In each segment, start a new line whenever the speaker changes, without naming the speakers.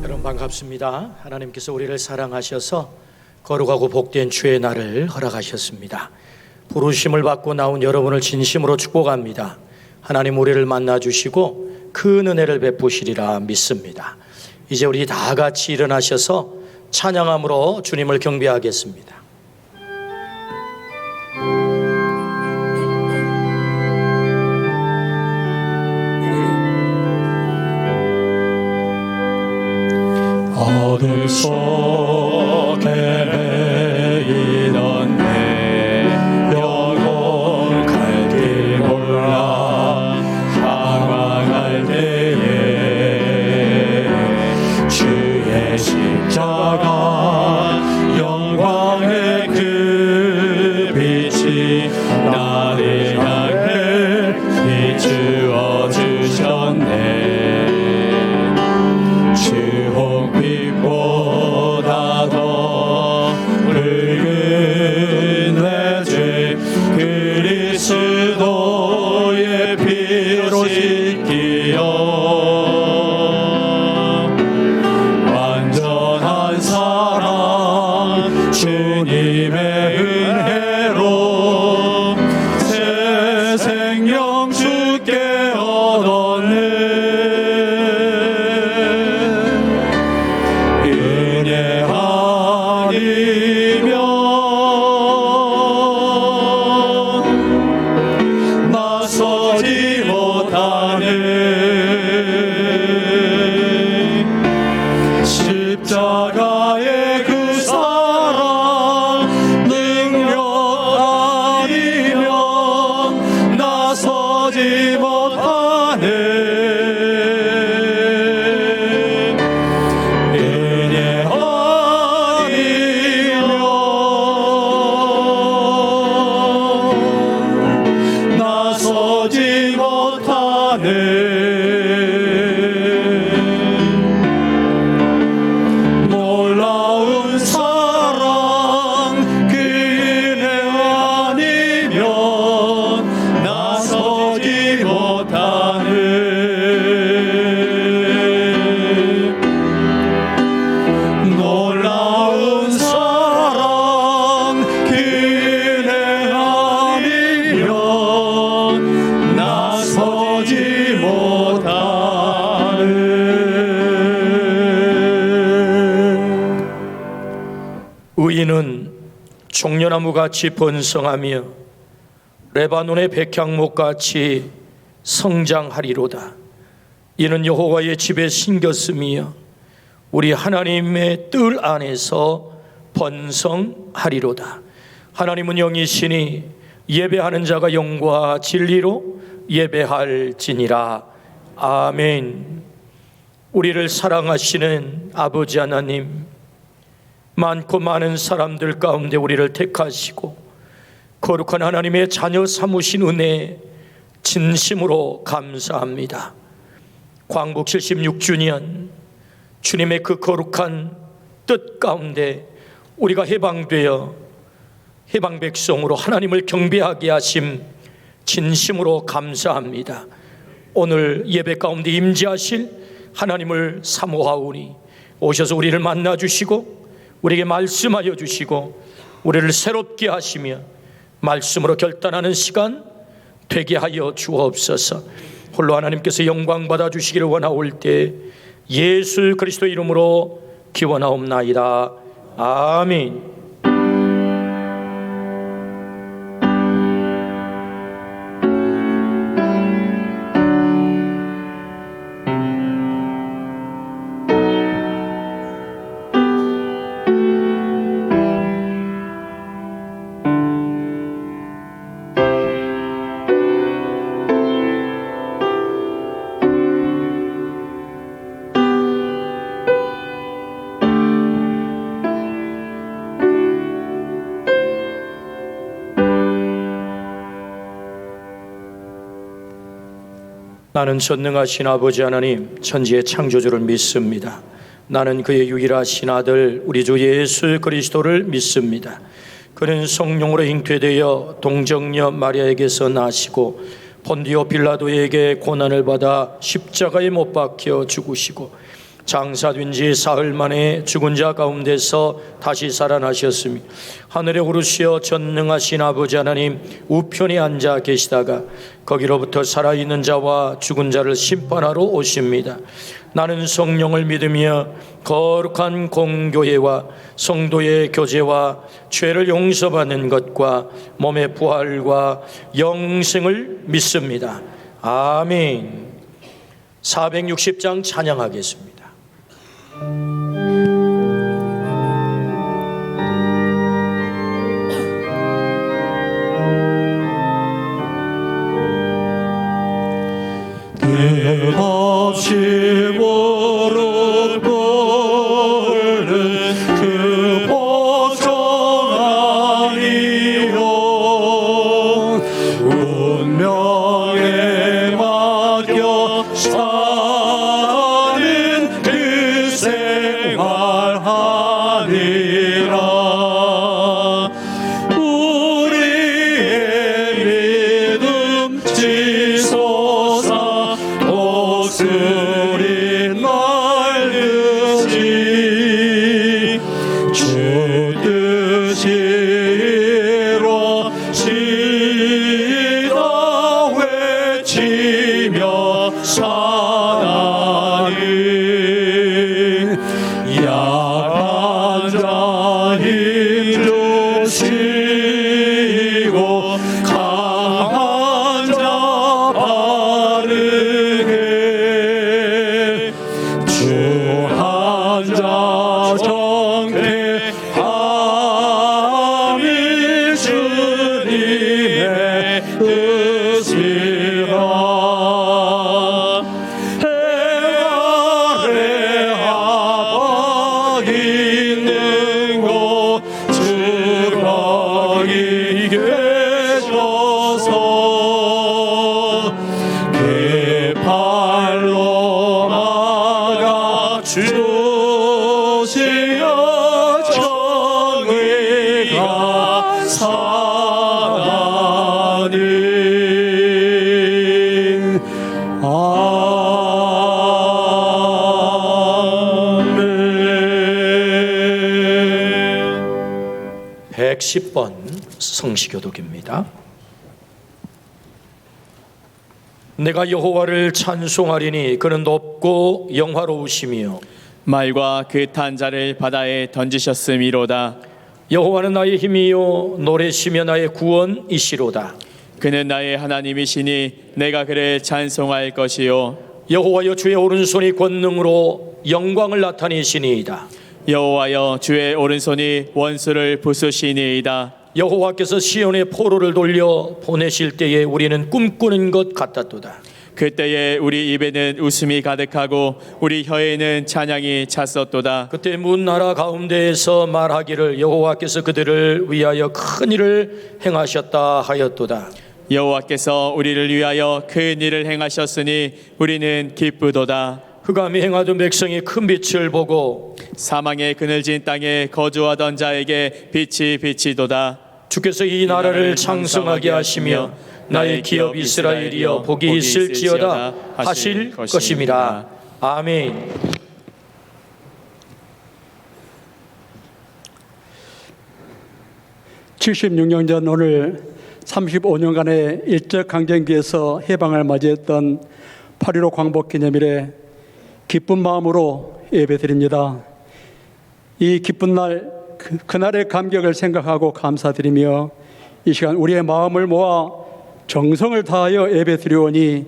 여러분 반갑습니다. 하나님께서 우리를 사랑하셔서 거룩하고 복된 주의 날을 허락하셨습니다. 부르심을 받고 나온 여러분을 진심으로 축복합니다. 하나님 우리를 만나주시고 큰 은혜를 베푸시리라 믿습니다. 이제 우리 다 같이 일어나셔서 찬양함으로 주님을 경배하겠습니다.
어둠 속에 매이던 내 영혼 갈 길 몰라 방황할 때에 주의 십자가 영광의 그 빛이 나를 향해 비추어 주셨네. 주홍빛보다 더 붉은 내 죄 그리스도의 피로 씻기어 완전한 사랑 주님의 은혜로 새 생명 주께 얻었네. 은혜 아니면 나서지 못하네. 십자가의 그 사랑 능력 아니면 나서지 못하네. 은혜 아니면 나서지 못하네. 놀라운 사랑 그 은혜 아니면 나서지 못하네. 놀라운 사랑 그 은혜 아니면 나서지 못하네.
의인은 종려나무같이 번성하며 레바논의 백향목같이 성장하리로다. 이는 여호와의 집에 심겼으며 우리 하나님의 뜰 안에서 번성하리로다. 하나님은 영이시니 예배하는 자가 영과 진리로 예배할지니라. 아멘. 우리를 사랑하시는 아버지 하나님, 많고 많은 사람들 가운데 우리를 택하시고 거룩한 하나님의 자녀 삼으신 은혜에 진심으로 감사합니다. 광복 76주년 주님의 그 거룩한 뜻 가운데 우리가 해방되어 해방 백성으로 하나님을 경배하게 하심 진심으로 감사합니다. 오늘 예배 가운데 임재하실 하나님을 사모하오니 오셔서 우리를 만나주시고 우리에게 말씀하여 주시고 우리를 새롭게 하시며 말씀으로 결단하는 시간 되게 하여 주옵소서. 홀로 하나님께서 영광 받아주시기를 원하올 때 예수 그리스도 이름으로 기원하옵나이다. 아멘. 나는 전능하신 아버지 하나님 천지의 창조주를 믿습니다. 나는 그의 유일하신 아들 우리 주 예수 그리스도를 믿습니다. 그는 성령으로 잉태되어 동정녀 마리아에게서 나시고 본디오 빌라도에게 고난을 받아 십자가에 못 박혀 죽으시고 장사된 지 사흘 만에 죽은 자 가운데서 다시 살아나셨으며 하늘에 오르시어 전능하신 아버지 하나님 우편에 앉아 계시다가 거기로부터 살아있는 자와 죽은 자를 심판하러 오십니다. 나는 성령을 믿으며 거룩한 공교회와 성도의 교제와 죄를 용서받는 것과 몸의 부활과 영생을 믿습니다. 아멘. 460장 찬양하겠습니다.
끝없이 무릎 꿇는 그 복종 아니요 운명에 맡겨 사는 그 생활하니라. 우리의 믿음 지소서 독수리 날듯이 주 뜻이 이루어지다 외치며 사나니 약한 자 힘주시고 강한 자 바르게 주 한 자 정죄함이 주님의 뜻이라. 해 아래 하박 있는 곳 주 거기 계셔서 그 팔로 막아 주시어 정의가 사나니. 아멘.
110번 성시교독입니다. 내가 여호와를 찬송하리니 그는 높고 영화로우시며
말과 그 탄자를 바다에 던지셨음이로다.
여호와는 나의 힘이요 노래시며 나의 구원이시로다.
그는 나의 하나님이시니 내가 그를 찬송할 것이요.
여호와여 주의 오른손이 권능으로 영광을 나타내시니이다.
여호와여 주의 오른손이 원수를 부수시니이다.
여호와께서 시온의 포로를 돌려 보내실 때에 우리는 꿈꾸는 것 같았도다.
그때에 우리 입에는 웃음이 가득하고 우리 혀에는 찬양이 찼었도다.
그때 문 나라 가운데에서 말하기를 여호와께서 그들을 위하여 큰 일을 행하셨다 하였도다.
여호와께서 우리를 위하여 큰 일을 행하셨으니 우리는 기쁘도다.
흑암이 행하던 백성이 큰 빛을 보고
사망의 그늘진 땅에 거주하던 자에게 빛이 비치도다.
주께서 이 나라를 창성하게 하시며 나의 기업 이스라엘이여 복이 있을지어다 하실 것임이라. 아멘.
(76년) 전 오늘 35년간의 일제강점기에서 해방을 맞이했던 8.15 광복기념일에 기쁜 마음으로 예배드립니다. 이 기쁜 날 그날의 감격을 생각하고 감사드리며 이 시간 우리의 마음을 모아 정성을 다하여 예배드리오니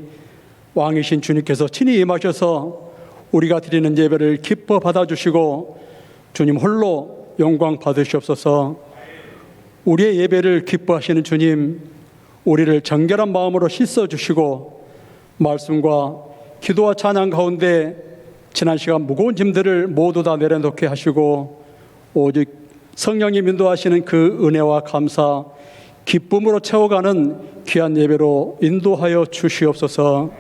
왕이신 주님께서 친히 임하셔서 우리가 드리는 예배를 기뻐 받아주시고 주님 홀로 영광 받으시옵소서. 우리의 예배를 기뻐하시는 주님, 우리를 정결한 마음으로 씻어주시고 말씀과 기도와 찬양 가운데 지난 시간 무거운 짐들을 모두 다 내려놓게 하시고 오직 성령님 인도하시는 그 은혜와 감사, 기쁨으로 채워가는 귀한 예배로 인도하여 주시옵소서.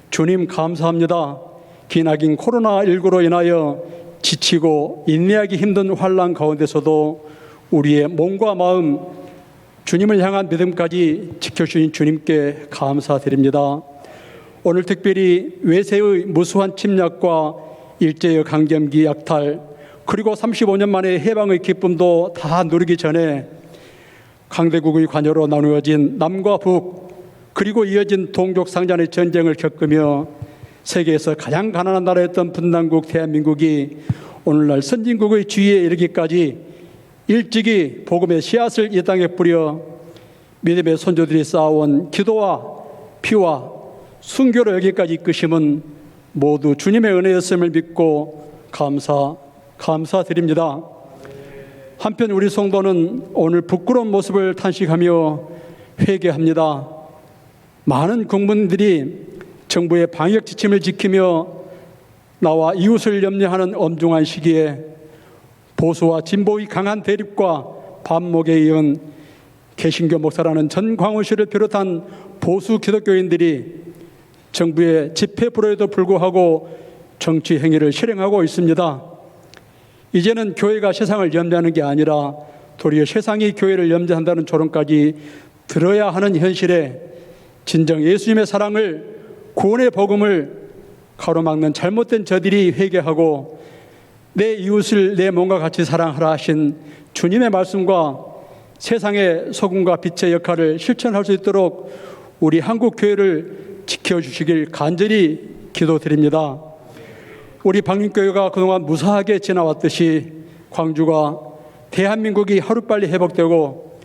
주님 감사합니다. 기나긴 코로나19로 인하여 지치고 인내하기 힘든 환난 가운데서도 우리의 몸과 마음, 주님을 향한 믿음까지 지켜주신 주님께 감사드립니다. 오늘 특별히 외세의 무수한 침략과 일제의 강점기 약탈, 그리고 35년 만에 해방의 기쁨도 다 누리기 전에 강대국의 관여로 나누어진 남과 북, 그리고 이어진 동족 상잔의 전쟁을 겪으며 세계에서 가장 가난한 나라였던 분단국 대한민국이 오늘날 선진국의 지위에 이르기까지 일찍이 복음의 씨앗을 이 땅에 뿌려 믿음의 선조들이 쌓아온 기도와 피와 순교로 여기까지 이끄심은 모두 주님의 은혜였음을 믿고 감사드립니다. 한편 우리 성도는 오늘 부끄러운 모습을 탄식하며 회개합니다. 많은 국민들이 정부의 방역 지침을 지키며 나와 이웃을 염려하는 엄중한 시기에 보수와 진보의 강한 대립과 반목에 이은 개신교 목사라는 전광훈 씨를 비롯한 보수 기독교인들이 정부의 집회 불허에도 불구하고 정치 행위를 실행하고 있습니다. 이제는 교회가 세상을 염려하는 게 아니라 도리어 세상이 교회를 염려한다는 조롱까지 들어야 하는 현실에 진정 예수님의 사랑을, 구원의 복음을 가로막는 잘못된 저들이 회개하고 내 이웃을 내 몸과 같이 사랑하라 하신 주님의 말씀과 세상의 소금과 빛의 역할을 실천할 수 있도록 우리 한국 교회를 지켜주시길 간절히 기도드립니다. 우리 방림교회가 그동안 무사하게 지나왔듯이 광주가 대한민국이 하루빨리 회복되고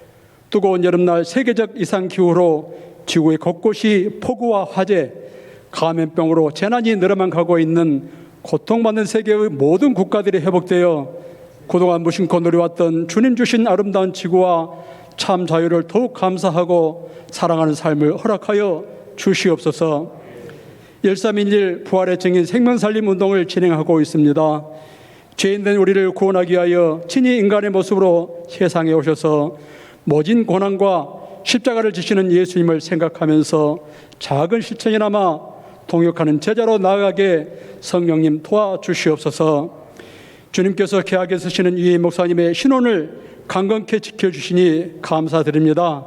뜨거운 여름날 세계적 이상기후로 지구의 곳곳이 폭우와 화재, 감염병으로 재난이 늘어만 가고 있는 고통받는 세계의 모든 국가들이 회복되어 그동안 무심코 누려왔던 주님 주신 아름다운 지구와 참 자유를 더욱 감사하고 사랑하는 삶을 허락하여 주시옵소서. 1311 부활의 증인 생명살림 운동을 진행하고 있습니다. 죄인된 우리를 구원하기 위하여 친히 인간의 모습으로 세상에 오셔서 모진 고난과 십자가를 지시는 예수님을 생각하면서 작은 실천이나마 동역하는 제자로 나아가게 성령님 도와주시옵소서. 주님께서 계약에 쓰시는 이 목사님의 신원을 강건케 지켜주시니 감사드립니다.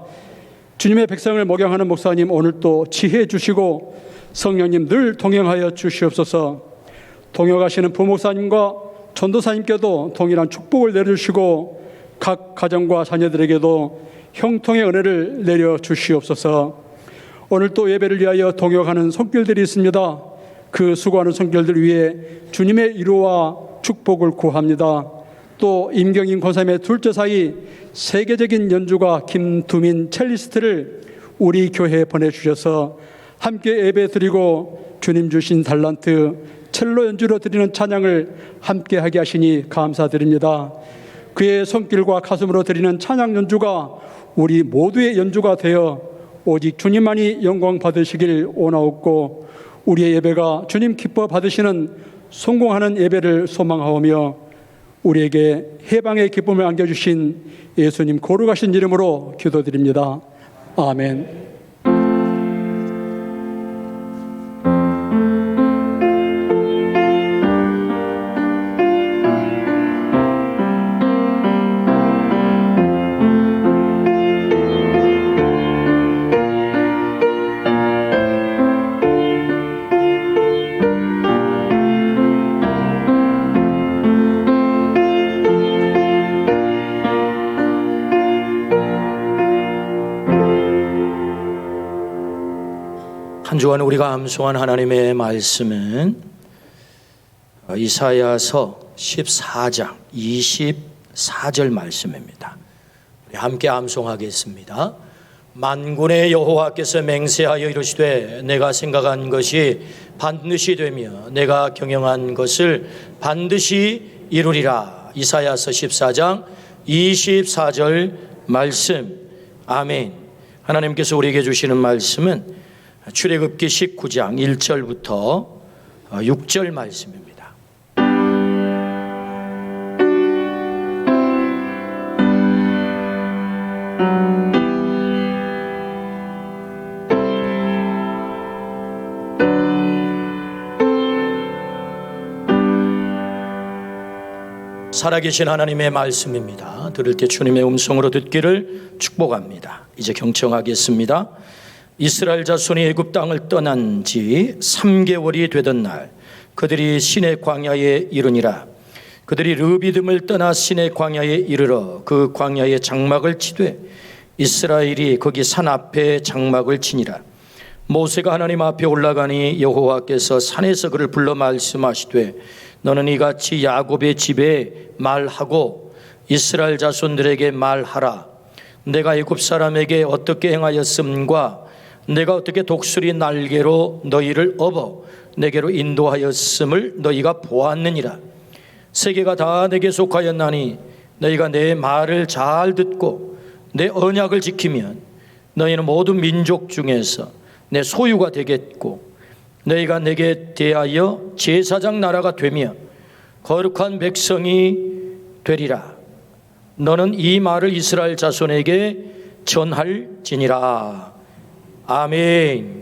주님의 백성을 목양하는 목사님 오늘도 지혜 주시고 성령님 늘 동행하여 주시옵소서. 동역하시는 부목사님과 전도사님께도 동일한 축복을 내려주시고 각 가정과 자녀들에게도 형통의 은혜를 내려주시옵소서. 오늘 또 예배를 위하여 동역하는 손길들이 있습니다. 그 수고하는 손길들 위해 주님의 위로와 축복을 구합니다. 또 임경인 권사님의 둘째 사이 세계적인 연주가 김두민 첼리스트를 우리 교회에 보내주셔서 함께 예배 드리고 주님 주신 달란트 첼로 연주로 드리는 찬양을 함께 하게 하시니 감사드립니다. 그의 손길과 가슴으로 드리는 찬양 연주가 우리 모두의 연주가 되어 오직 주님만이 영광 받으시길 원하옵고 우리의 예배가 주님 기뻐 받으시는 성공하는 예배를 소망하오며 우리에게 해방의 기쁨을 안겨주신 예수님 거룩하신 이름으로 기도드립니다. 아멘.
한 주간 우리가 암송한 하나님의 말씀은 이사야서 14장 24절 말씀입니다. 우리 함께 암송하겠습니다. 만군의 여호와께서 맹세하여 이르시되 내가 생각한 것이 반드시 되며 내가 경영한 것을 반드시 이루리라. 이사야서 14장 24절 말씀. 아멘. 하나님께서 우리에게 주시는 말씀은 출애굽기 19장 1절부터 6절 말씀입니다. 살아계신 하나님의 말씀입니다. 들을 때 주님의 음성으로 듣기를 축복합니다. 이제 경청하겠습니다. 이스라엘 자손이 애굽 땅을 떠난 지 3개월이 되던 날 그들이 신의 광야에 이르니라. 그들이 르비딤을 떠나 신의 광야에 이르러 그 광야에 장막을 치되 이스라엘이 거기 산 앞에 장막을 치니라. 모세가 하나님 앞에 올라가니 여호와께서 산에서 그를 불러 말씀하시되 너는 이같이 야곱의 집에 말하고 이스라엘 자손들에게 말하라. 내가 애굽 사람에게 어떻게 행하였음과 내가 어떻게 독수리 날개로 너희를 업어 내게로 인도하였음을 너희가 보았느니라. 세계가 다 내게 속하였나니 너희가 내 말을 잘 듣고 내 언약을 지키면 너희는 모든 민족 중에서 내 소유가 되겠고 너희가 내게 대하여 제사장 나라가 되며 거룩한 백성이 되리라. 너는 이 말을 이스라엘 자손에게 전할지니라. 아멘.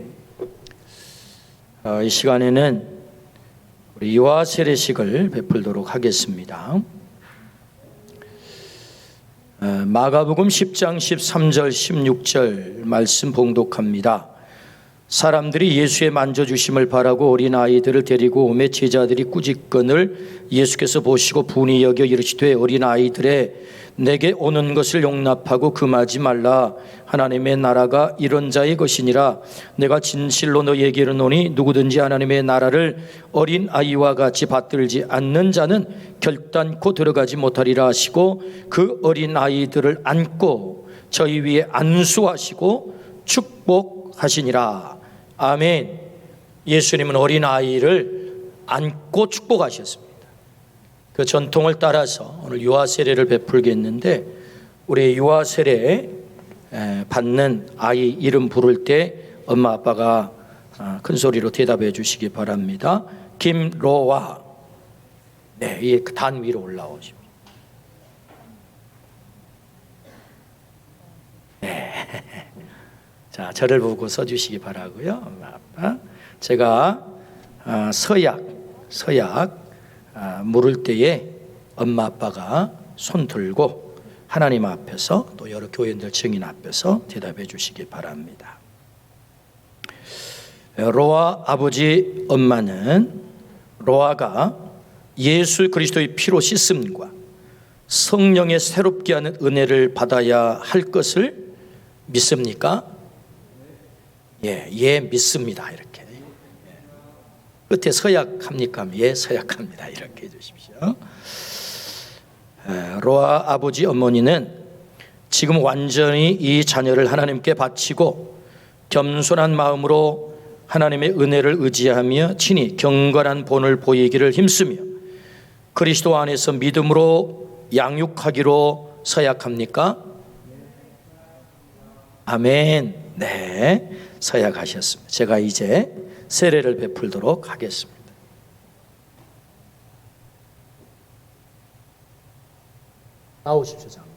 이 시간에는 우리 유아 세례식을 베풀도록 하겠습니다. 마가복음 10장 13절 16절 말씀 봉독합니다. 사람들이 예수의 만져주심을 바라고 어린아이들을 데리고 오매 제자들이 꾸짖건을 예수께서 보시고 분이 여겨 이르시되 어린아이들의 내게 오는 것을 용납하고 금하지 말라. 하나님의 나라가 이런 자의 것이니라. 내가 진실로 너희에게 이르노니 누구든지 하나님의 나라를 어린아이와 같이 받들지 않는 자는 결단코 들어가지 못하리라 하시고 그 어린아이들을 안고 저희 위에 안수하시고 축복하시니라. 아멘. 예수님은 어린아이를 안고 축복하셨습니다. 그 전통을 따라서 오늘 유아 세례를 베풀겠는데 우리 유아 세례 받는 아이 이름 부를 때 엄마 아빠가 큰 소리로 대답해 주시기 바랍니다. 김로아. 네, 이 단 위로 올라오십니다. 네. 자, 저를 보고 써주시기 바라고요. 엄마 아빠. 제가 서약 물을 때에 엄마 아빠가 손 들고 하나님 앞에서 또 여러 교인들 증인 앞에서 대답해 주시기 바랍니다. 로아 아버지 엄마는 로아가 예수 그리스도의 피로 씻음과 성령의 새롭게 하는 은혜를 받아야 할 것을 믿습니까? 예, 믿습니다. 이렇게. 끝에 서약합니까? 예, 서약합니다. 이렇게 해주십시오. 로아 아버지 어머니는 지금 완전히 이 자녀를 하나님께 바치고 겸손한 마음으로 하나님의 은혜를 의지하며 친히 경건한 본을 보이기를 힘쓰며 그리스도 안에서 믿음으로 양육하기로 서약합니까? 아멘. 네, 서약하셨습니다. 제가 이제 세례를 베풀도록 하겠습니다. 나오십시오, 장로님.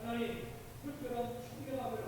하나님, 특별한 충격함을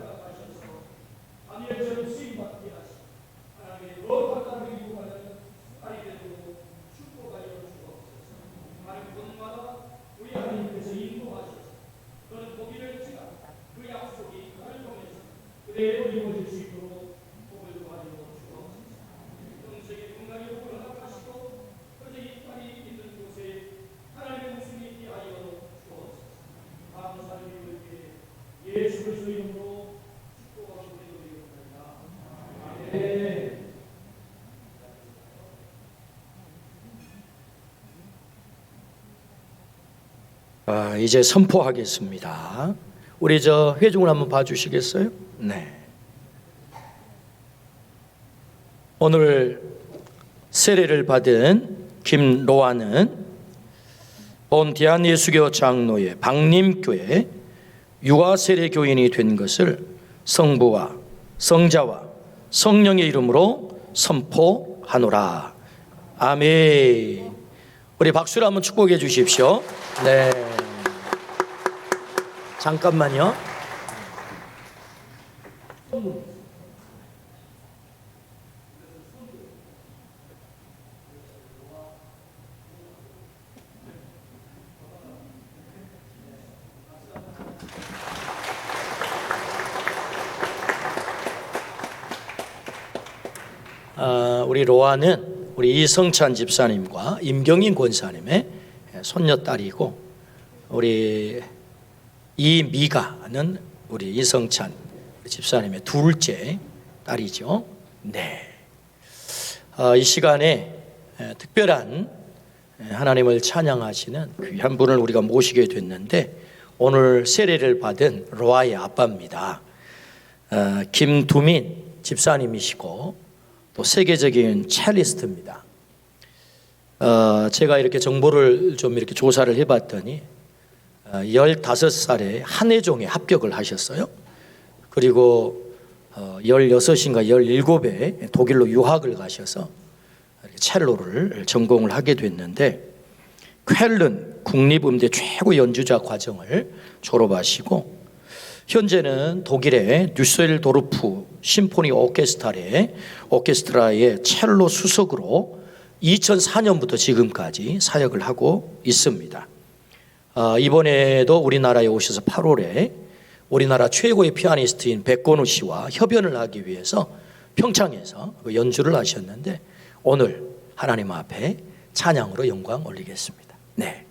이제 선포하겠습니다. 우리 저 회중을 한번 봐주시겠어요? 네. 오늘 세례를 받은 김로아는 본 대한예수교 장로회 박림교회 유아세례 교인이 된 것을 성부와 성자와 성령의 이름으로 선포하노라. 아멘. 우리 박수를 한번 축복해 주십시오. 네. 잠깐만요. 우리 로아는 우리 이성찬 집사님과 임경인 권사님의 손녀딸이고, 우리 이미가는 우리 이성찬 집사님의 둘째 딸이죠. 네. 이 시간에 특별한 하나님을 찬양하시는 귀한 분을 우리가 모시게 됐는데, 오늘 세례를 받은 로아의 아빠입니다. 김두민 집사님이시고 또 세계적인 첼리스트입니다. 제가 이렇게 정보를 좀 이렇게 조사를 해봤더니 15살에 한예종에 합격을 하셨어요. 그리고 16인가 17에 독일로 유학을 가셔서 첼로를 전공을 하게 됐는데, 쾰른 국립음대 최고 연주자 과정을 졸업하시고 현재는 독일의 düsseldorf 심포니 오케스트라의 첼로 수석으로 2004년부터 지금까지 사역을 하고 있습니다. 이번에도 우리나라에 오셔서 8월에 우리나라 최고의 피아니스트인 백건우 씨와 협연을 하기 위해서 평창에서 연주를 하셨는데, 오늘 하나님 앞에 찬양으로 영광 올리겠습니다. 네.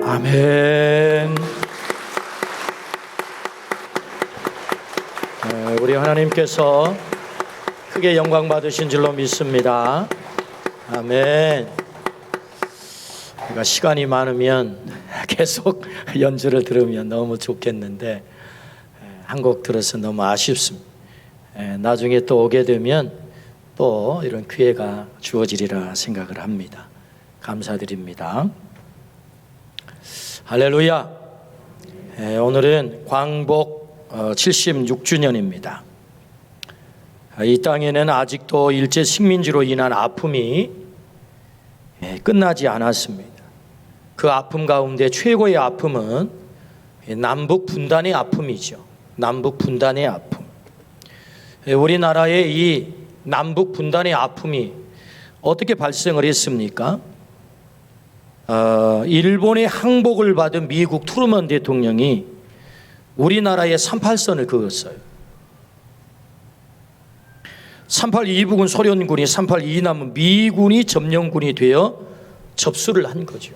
아멘. 우리 하나님께서 크게 영광 받으신 줄로 믿습니다. 아멘. 우리가 시간이 많으면 계속 연주를 들으면 너무 좋겠는데 한 곡 들어서 너무 아쉽습니다. 나중에 또 오게 되면 또 이런 기회가 주어지리라 생각을 합니다. 감사드립니다. 할렐루야. 오늘은 광복 76주년입니다. 이 땅에는 아직도 일제 식민지로 인한 아픔이 끝나지 않았습니다. 그 아픔 가운데 최고의 아픔은 남북 분단의 아픔이죠. 남북 분단의 아픔. 우리나라의 이 남북 분단의 아픔이 어떻게 발생을 했습니까? 일본의 항복을 받은 미국 트루먼 대통령이 우리나라에 38선을 그었어요. 38 이북은 소련군이, 38 이남은 미군이 점령군이 되어 접수를 한 거죠.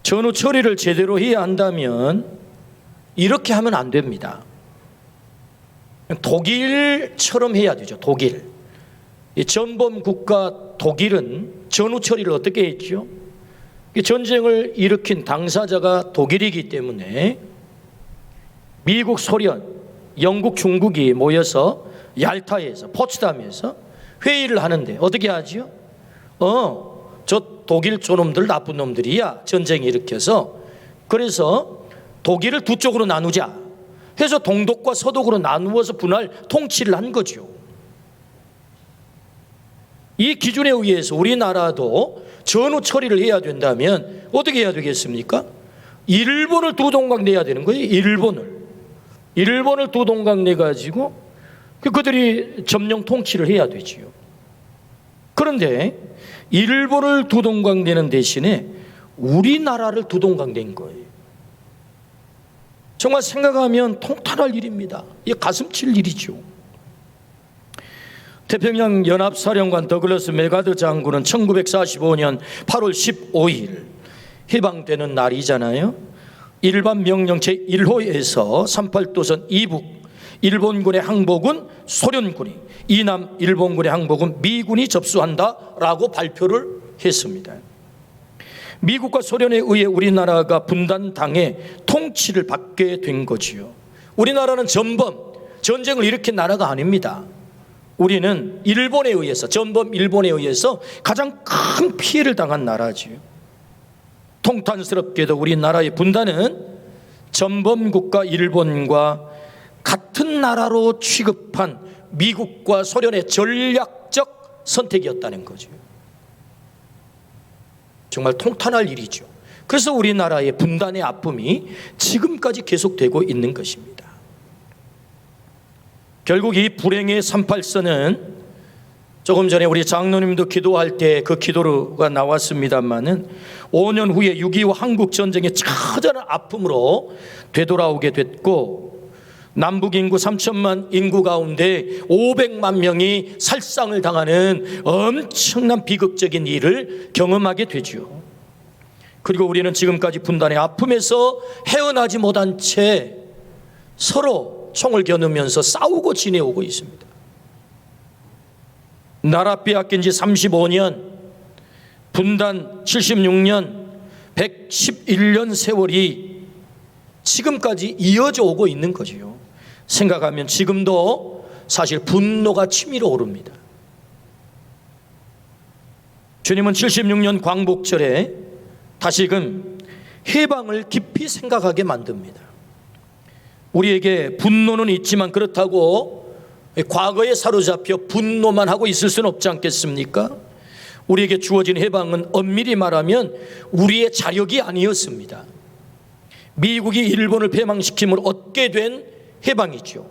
전후 처리를 제대로 해야 한다면 이렇게 하면 안 됩니다. 독일처럼 해야 되죠. 독일. 이 전범 국가 독일은 전후 처리를 어떻게 했죠? 전쟁을 일으킨 당사자가 독일이기 때문에 미국, 소련, 영국, 중국이 모여서 얄타에서, 포츠담에서 회의를 하는데 어떻게 하죠? 저 독일 저놈들 나쁜 놈들이야. 전쟁 일으켜서. 그래서 독일을 두 쪽으로 나누자 해서 동독과 서독으로 나누어서 분할 통치를 한 거죠. 이 기준에 의해서 우리나라도 전후 처리를 해야 된다면 어떻게 해야 되겠습니까? 일본을 두 동강 내야 되는 거예요. 일본을 두 동강 내가지고 그들이 점령 통치를 해야 되지요. 그런데 일본을 두 동강 내는 대신에 우리나라를 두 동강 낸 거예요. 정말 생각하면 통탄할 일입니다. 이게 가슴 칠 일이죠. 태평양 연합사령관 더글러스 메가드 장군은 1945년 8월 15일 해방되는 날이잖아요. 일반 명령 제1호에서 38도선 이북 일본군의 항복은 소련군이, 이남 일본군의 항복은 미군이 접수한다라고 발표를 했습니다. 미국과 소련에 의해 우리나라가 분단당해 통치를 받게 된 거지요. 우리나라는 전쟁을 일으킨 나라가 아닙니다. 우리는 일본에 의해서, 전범 일본에 의해서 가장 큰 피해를 당한 나라지요. 통탄스럽게도 우리나라의 분단은 전범 국가 일본과 같은 나라로 취급한 미국과 소련의 전략적 선택이었다는 거죠. 정말 통탄할 일이죠. 그래서 우리나라의 분단의 아픔이 지금까지 계속되고 있는 것입니다. 결국 이 불행의 38선은 조금 전에 우리 장로님도 기도할 때 그 기도가 나왔습니다마는 5년 후에 6.25 한국전쟁의 처절한 아픔으로 되돌아오게 됐고, 남북 인구 3천만 인구 가운데 500만 명이 살상을 당하는 엄청난 비극적인 일을 경험하게 되죠. 그리고 우리는 지금까지 분단의 아픔에서 헤어나지 못한 채 서로 총을 겨누면서 싸우고 지내오고 있습니다. 나라 빼앗긴 지 35년, 분단 76년, 111년 세월이 지금까지 이어져 오고 있는 거지요. 생각하면 지금도 사실 분노가 치밀어 오릅니다. 주님은 76년 광복절에 다시금 해방을 깊이 생각하게 만듭니다. 우리에게 분노는 있지만 그렇다고 과거에 사로잡혀 분노만 하고 있을 수는 없지 않겠습니까? 우리에게 주어진 해방은 엄밀히 말하면 우리의 자력이 아니었습니다. 미국이 일본을 패망시킴을 얻게 된 해방이죠.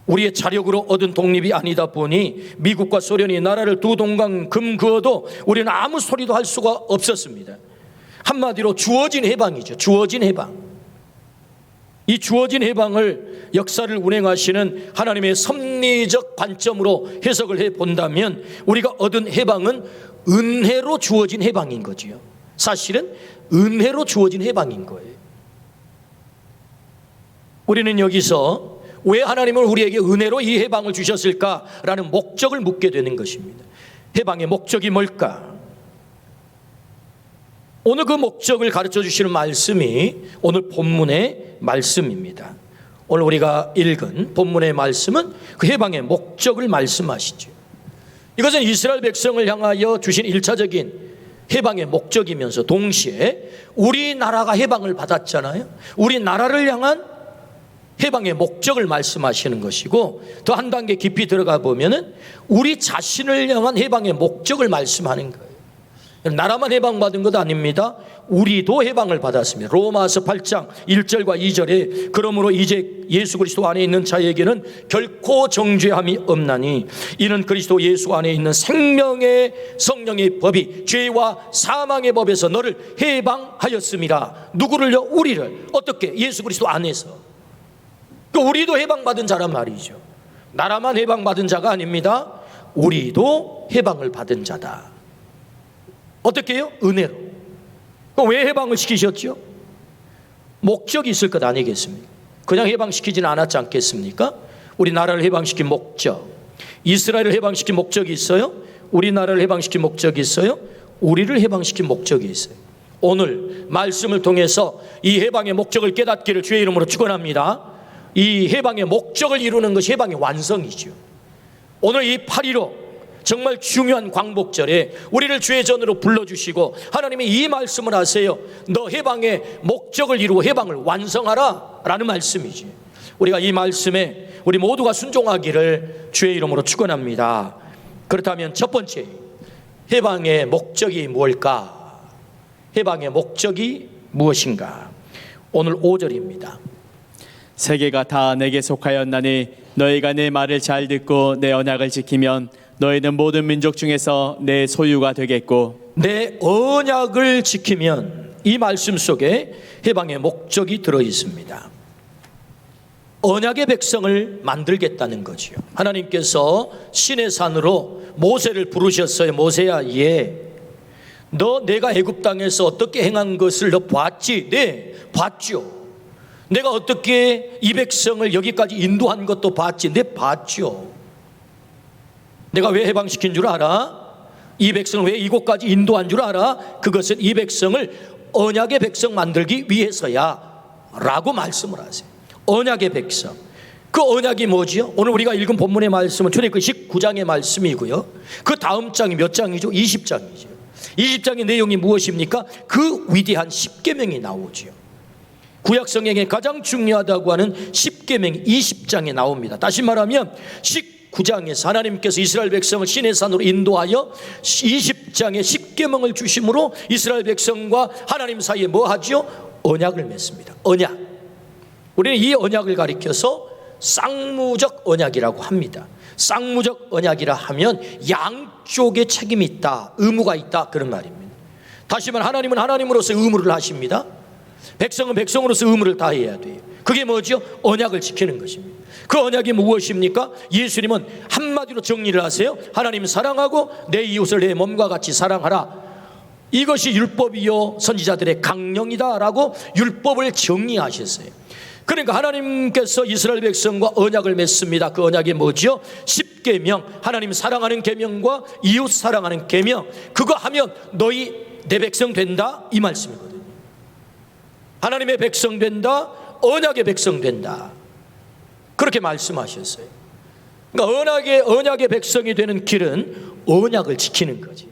우리의 자력으로 얻은 독립이 아니다 보니 미국과 소련이 나라를 두 동강 금그어도 우리는 아무 소리도 할 수가 없었습니다. 한마디로 주어진 해방이죠. 주어진 해방. 이 주어진 해방을 역사를 운행하시는 하나님의 섭리적 관점으로 해석을 해본다면 우리가 얻은 해방은 은혜로 주어진 해방인 거지요. 사실은 은혜로 주어진 해방인 거예요. 우리는 여기서 왜 하나님은 우리에게 은혜로 이 해방을 주셨을까라는 목적을 묻게 되는 것입니다. 해방의 목적이 뭘까? 오늘 그 목적을 가르쳐 주시는 말씀이 오늘 본문의 말씀입니다. 오늘 우리가 읽은 본문의 말씀은 그 해방의 목적을 말씀하시죠. 이것은 이스라엘 백성을 향하여 주신 1차적인 해방의 목적이면서 동시에 우리나라가 해방을 받았잖아요. 우리나라를 향한 해방의 목적을 말씀하시는 것이고, 더 한 단계 깊이 들어가 보면은 우리 자신을 향한 해방의 목적을 말씀하는 거예요. 나라만 해방받은 것 아닙니다. 우리도 해방을 받았습니다. 로마서 8장 1절과 2절에 그러므로 이제 예수 그리스도 안에 있는 자에게는 결코 정죄함이 없나니 이는 그리스도 예수 안에 있는 생명의 성령의 법이 죄와 사망의 법에서 너를 해방하였습니다. 누구를요? 우리를. 어떻게? 예수 그리스도 안에서. 우리도 해방받은 자란 말이죠. 나라만 해방받은 자가 아닙니다. 우리도 해방을 받은 자다. 어떻게 해요? 은혜로. 왜 해방을 시키셨죠? 목적이 있을 것 아니겠습니까? 그냥 해방시키지는 않았지 않겠습니까? 우리나라를 해방시킨 목적, 이스라엘을 해방시킨 목적이 있어요. 우리나라를 해방시킨 목적이 있어요. 우리를 해방시킨 목적이 있어요. 오늘 말씀을 통해서 이 해방의 목적을 깨닫기를 주의 이름으로 축원합니다. 이 해방의 목적을 이루는 것이 해방의 완성이죠. 오늘 이 8.15 정말 중요한 광복절에 우리를 주의 전으로 불러주시고 하나님이 이 말씀을 하세요. 너 해방의 목적을 이루고 해방을 완성하라 라는 말씀이지. 우리가 이 말씀에 우리 모두가 순종하기를 주의 이름으로 축원합니다. 그렇다면 첫 번째, 해방의 목적이 무엇일까? 해방의 목적이 무엇인가? 오늘 5절입니다.
세계가 다 내게 속하였나니 너희가 내 말을 잘 듣고 내 언약을 지키면 너희는 모든 민족 중에서 내 소유가 되겠고,
내 언약을 지키면, 이 말씀 속에 해방의 목적이 들어 있습니다. 언약의 백성을 만들겠다는 거지요. 하나님께서 시내 산으로 모세를 부르셨어요. 모세야, 너 내가 애굽 땅에서 어떻게 행한 것을 너 봤지? 네, 봤죠. 내가 어떻게 이 백성을 여기까지 인도한 것도 봤지? 네, 봤죠. 내가 왜 해방시킨 줄 알아? 이 백성을 왜 이곳까지 인도한 줄 알아? 그것은 이 백성을 언약의 백성 만들기 위해서야 라고 말씀을 하세요. 언약의 백성. 그 언약이 뭐지요? 오늘 우리가 읽은 본문의 말씀은 출애굽기 19장의 말씀이고요. 그 다음 장이 몇 장이죠? 20장이죠. 20장의 내용이 무엇입니까? 그 위대한 십계명이 나오지요. 구약 성경에 가장 중요하다고 하는 십계명이 20장에 나옵니다. 다시 말하면 19장에서 하나님께서 이스라엘 백성을 시내산으로 인도하여 20장의 십계명을 주심으로 이스라엘 백성과 하나님 사이에 뭐 하죠? 언약을 맺습니다. 언약. 우리는 이 언약을 가리켜서 쌍무적 언약이라고 합니다. 쌍무적 언약이라 하면 양쪽에 책임이 있다, 의무가 있다, 그런 말입니다. 다시 말하면 하나님은 하나님으로서 의무를 하십니다. 백성은 백성으로서 의무를 다해야 돼요. 그게 뭐죠? 언약을 지키는 것입니다. 그 언약이 무엇입니까? 예수님은 한마디로 정리를 하세요. 하나님 사랑하고 내 이웃을 내 몸과 같이 사랑하라. 이것이 율법이요 선지자들의 강령이다 라고 율법을 정리하셨어요. 그러니까 하나님께서 이스라엘 백성과 언약을 맺습니다. 그 언약이 뭐죠? 십계명, 하나님 사랑하는 계명과 이웃 사랑하는 계명. 그거 하면 너희 내 백성 된다, 이 말씀이거든요. 하나님의 백성 된다, 언약의 백성 된다, 그렇게 말씀하셨어요. 그러니까 언약의 백성이 되는 길은 언약을 지키는 거지.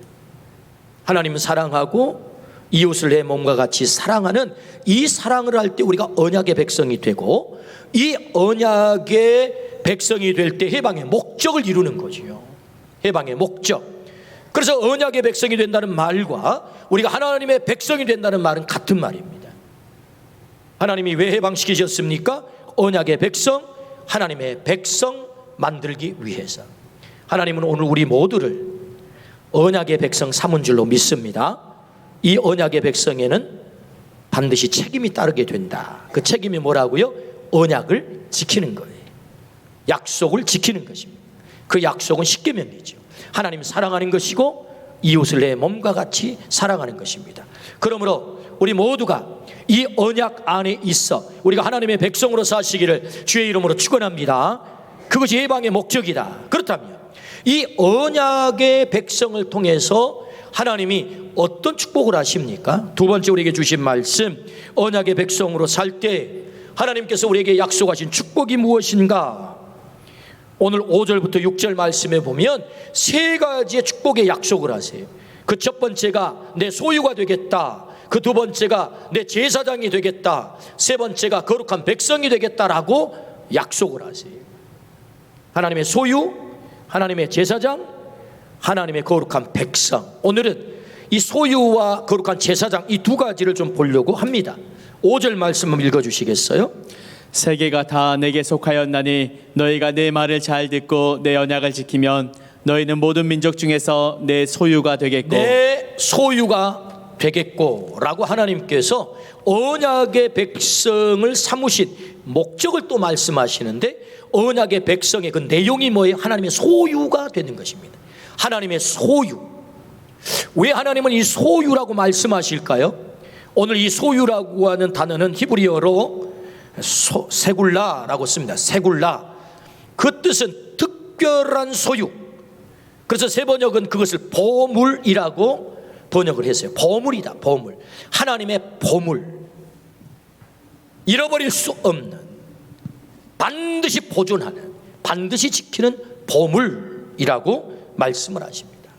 하나님은 사랑하고 이웃을 내 몸과 같이 사랑하는 이 사랑을 할 때 우리가 언약의 백성이 되고, 이 언약의 백성이 될 때 해방의 목적을 이루는 거지요. 해방의 목적. 그래서 언약의 백성이 된다는 말과 우리가 하나님의 백성이 된다는 말은 같은 말입니다. 하나님이 왜 해방시키셨습니까? 언약의 백성, 하나님의 백성 만들기 위해서. 하나님은 오늘 우리 모두를 언약의 백성 삼은 줄로 믿습니다. 이 언약의 백성에는 반드시 책임이 따르게 된다. 그 책임이 뭐라고요? 언약을 지키는 거예요. 약속을 지키는 것입니다. 그 약속은 십계명이죠. 하나님 사랑하는 것이고 이웃을 내 몸과 같이 사랑하는 것입니다. 그러므로 우리 모두가 이 언약 안에 있어 우리가 하나님의 백성으로 사시기를 주의 이름으로 축원합니다. 그것이 예방의 목적이다. 그렇다면 이 언약의 백성을 통해서 하나님이 어떤 축복을 하십니까? 두 번째 우리에게 주신 말씀, 언약의 백성으로 살 때 하나님께서 우리에게 약속하신 축복이 무엇인가? 오늘 5절부터 6절 말씀에 보면 세 가지의 축복의 약속을 하세요. 그 첫 번째가 내 소유가 되겠다. 그 두 번째가 내 제사장이 되겠다. 세 번째가 거룩한 백성이 되겠다라고 약속을 하세요. 하나님의 소유, 하나님의 제사장, 하나님의 거룩한 백성. 오늘은 이 소유와 거룩한 제사장 이 두 가지를 좀 보려고 합니다. 5절 말씀 한번 읽어주시겠어요?
세계가 다 내게 속하였나니 너희가 내 말을 잘 듣고 내 언약을 지키면 너희는 모든 민족 중에서 내 소유가 되겠고
내 소유가 되겠고 라고 하나님께서 언약의 백성을 삼으신 목적을 또 말씀하시는데 언약의 백성의 그 내용이 뭐예요? 하나님의 소유가 되는 것입니다. 하나님의 소유. 왜 하나님은 이 소유라고 말씀하실까요? 오늘 이 소유라고 하는 단어는 히브리어로 세굴라라고 씁니다. 세굴라. 그 뜻은 특별한 소유. 그래서 세 번역은 그것을 보물이라고 번역을 했어요. 보물이다. 보물. 하나님의 보물. 잃어버릴 수 없는, 반드시 보존하는, 반드시 지키는 보물이라고 말씀을 하십니다.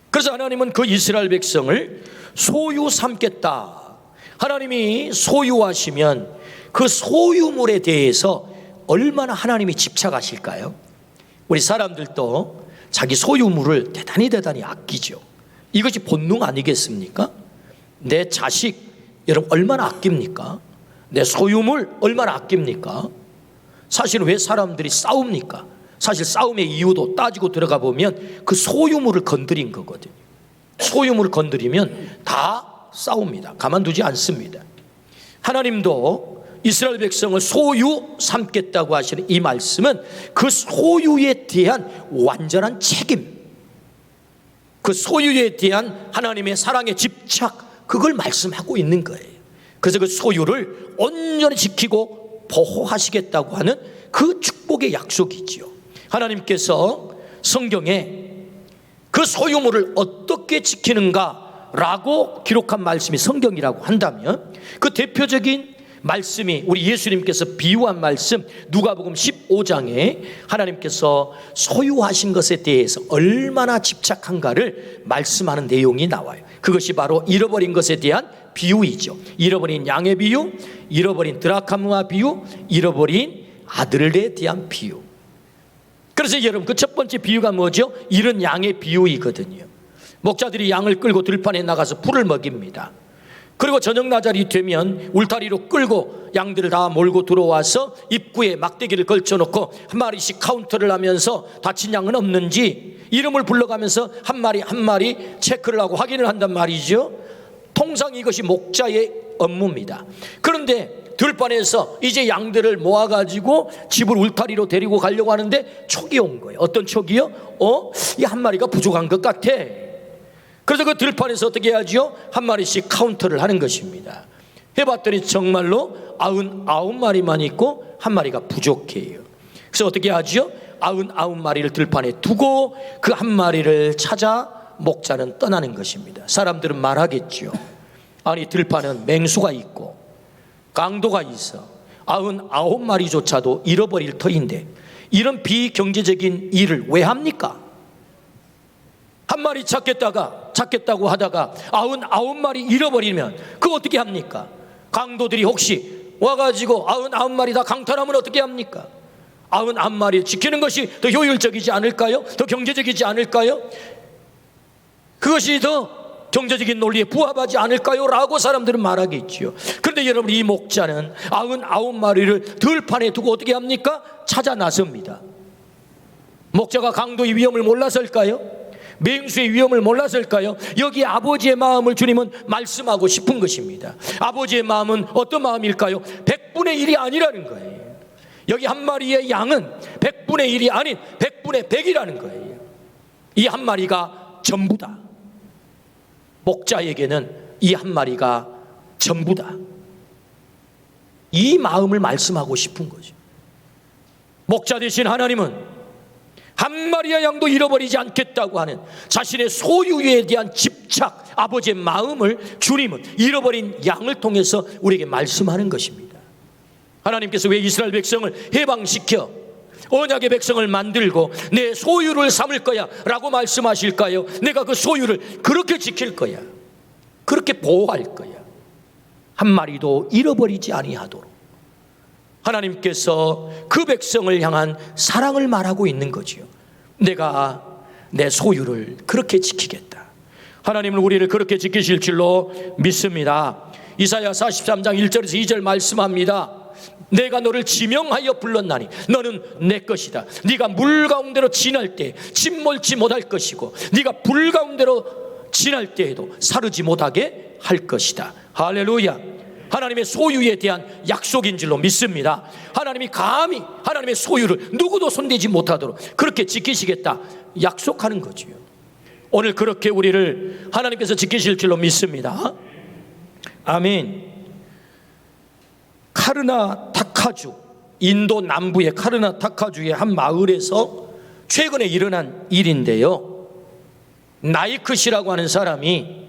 그래서 하나님은 그 이스라엘 백성을 소유 삼겠다. 하나님이 소유하시면 그 소유물에 대해서 얼마나 하나님이 집착하실까요? 우리 사람들도 자기 소유물을 대단히 아끼죠. 이것이 본능 아니겠습니까? 내 자식 여러분 얼마나 아낍니까? 내 소유물 얼마나 아낍니까? 사실 왜 사람들이 싸웁니까? 사실 싸움의 이유도 따지고 들어가 보면 그 소유물을 건드린 거거든요. 소유물을 건드리면 다 싸웁니다. 가만두지 않습니다. 하나님도 이스라엘 백성을 소유 삼겠다고 하시는 이 말씀은 그 소유에 대한 완전한 책임, 그 소유에 대한 하나님의 사랑의 집착, 그걸 말씀하고 있는 거예요. 그래서 그 소유를 온전히 지키고 보호하시겠다고 하는 그 축복의 약속이지요. 하나님께서 성경에 그 소유물을 어떻게 지키는가라고 기록한 말씀이 성경이라고 한다면 그 대표적인 말씀이 우리 예수님께서 비유한 말씀 누가복음 15장에 하나님께서 소유하신 것에 대해서 얼마나 집착한가를 말씀하는 내용이 나와요. 그것이 바로 잃어버린 것에 대한 비유이죠. 잃어버린 양의 비유, 잃어버린 드라카무아 비유, 잃어버린 아들에 대한 비유. 그래서 여러분 그 첫 번째 비유가 뭐죠? 잃은 양의 비유이거든요. 목자들이 양을 끌고 들판에 나가서 풀을 먹입니다. 그리고 저녁 나절이 되면 울타리로 끌고 양들을 다 몰고 들어와서 입구에 막대기를 걸쳐놓고 한 마리씩 카운터를 하면서 다친 양은 없는지 이름을 불러가면서 한 마리 한 마리 체크를 하고 확인을 한단 말이죠. 통상 이것이 목자의 업무입니다. 그런데 들판에서 이제 양들을 모아가지고 집을 울타리로 데리고 가려고 하는데 촉이 온 거예요. 어떤 촉이요? 이 한 마리가 부족한 것 같아. 그래서 그 들판에서 어떻게 해야죠? 한 마리씩 카운터를 하는 것입니다. 해봤더니 정말로 99마리만 있고 한 마리가 부족해요. 그래서 어떻게 하죠? 99마리를 들판에 두고 그 한 마리를 찾아 목자는 떠나는 것입니다. 사람들은 말하겠죠. 아니 들판은 맹수가 있고 강도가 있어 99마리조차도 잃어버릴 터인데 이런 비경제적인 일을 왜 합니까? 한 마리 찾겠다고 하다가 99마리 잃어버리면 그거 어떻게 합니까? 강도들이 혹시 와가지고 99마리 다 강탈하면 어떻게 합니까? 99마리를 지키는 것이 더 효율적이지 않을까요? 더 경제적이지 않을까요? 그것이 더 경제적인 논리에 부합하지 않을까요? 라고 사람들은 말하겠지요. 그런데 여러분 이 목자는 99마리를 들판에 두고 어떻게 합니까? 찾아 나섭니다. 목자가 강도의 위험을 몰랐을까요? 맹수의 위험을 몰랐을까요? 여기 아버지의 마음을 주님은 말씀하고 싶은 것입니다. 아버지의 마음은 어떤 마음일까요? 100분의 1이 아니라는 거예요. 여기 한 마리의 양은 100분의 1이 아닌 100분의 100이라는 거예요. 이 한 마리가 전부다. 목자에게는 이 한 마리가 전부다. 이 마음을 말씀하고 싶은 거죠. 목자 되신 하나님은 한 마리의 양도 잃어버리지 않겠다고 하는 자신의 소유에 대한 집착, 아버지의 마음을 주님은 잃어버린 양을 통해서 우리에게 말씀하는 것입니다. 하나님께서 왜 이스라엘 백성을 해방시켜 언약의 백성을 만들고 내 소유를 삼을 거야 라고 말씀하실까요? 내가 그 소유를 그렇게 지킬 거야, 그렇게 보호할 거야, 한 마리도 잃어버리지 아니하도록. 하나님께서 그 백성을 향한 사랑을 말하고 있는 거지요. 내가 내 소유를 그렇게 지키겠다. 하나님은 우리를 그렇게 지키실 줄로 믿습니다. 이사야 43장 1절에서 2절 말씀합니다. 내가 너를 지명하여 불렀나니 너는 내 것이다. 네가 물 가운데로 지날 때 침몰치 못할 것이고 네가 불 가운데로 지날 때에도 사르지 못하게 할 것이다. 할렐루야. 하나님의 소유에 대한 약속인 줄로 믿습니다. 하나님이 감히 하나님의 소유를 누구도 손대지 못하도록 그렇게 지키시겠다 약속하는 거지요. 오늘 그렇게 우리를 하나님께서 지키실 줄로 믿습니다. 아멘. 카르나타카주, 인도 남부의 카르나타카주의 한 마을에서 최근에 일어난 일인데요, 나이크 씨라고 하는 사람이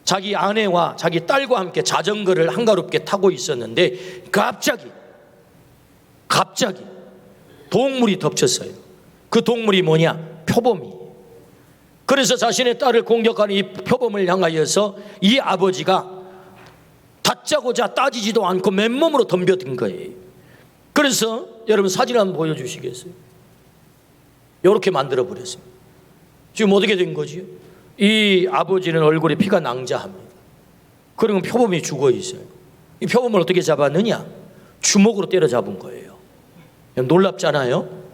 자기 아내와 자기 딸과 함께 자전거를 한가롭게 타고 있었는데 갑자기 동물이 덮쳤어요. 그 동물이 뭐냐? 표범이. 그래서 자신의 딸을 공격하는 이 표범을 향하여서 이 아버지가 다짜고짜 따지지도 않고 맨몸으로 덤벼든 거예요. 그래서 여러분 사진 한번 보여주시겠어요? 이렇게 만들어 버렸습니다. 지금 어떻게 된 거지요? 이 아버지는 얼굴에 피가 낭자합니다. 그러면 표범이 죽어 있어요. 이 표범을 어떻게 잡았느냐? 주먹으로 때려잡은 거예요. 놀랍잖아요?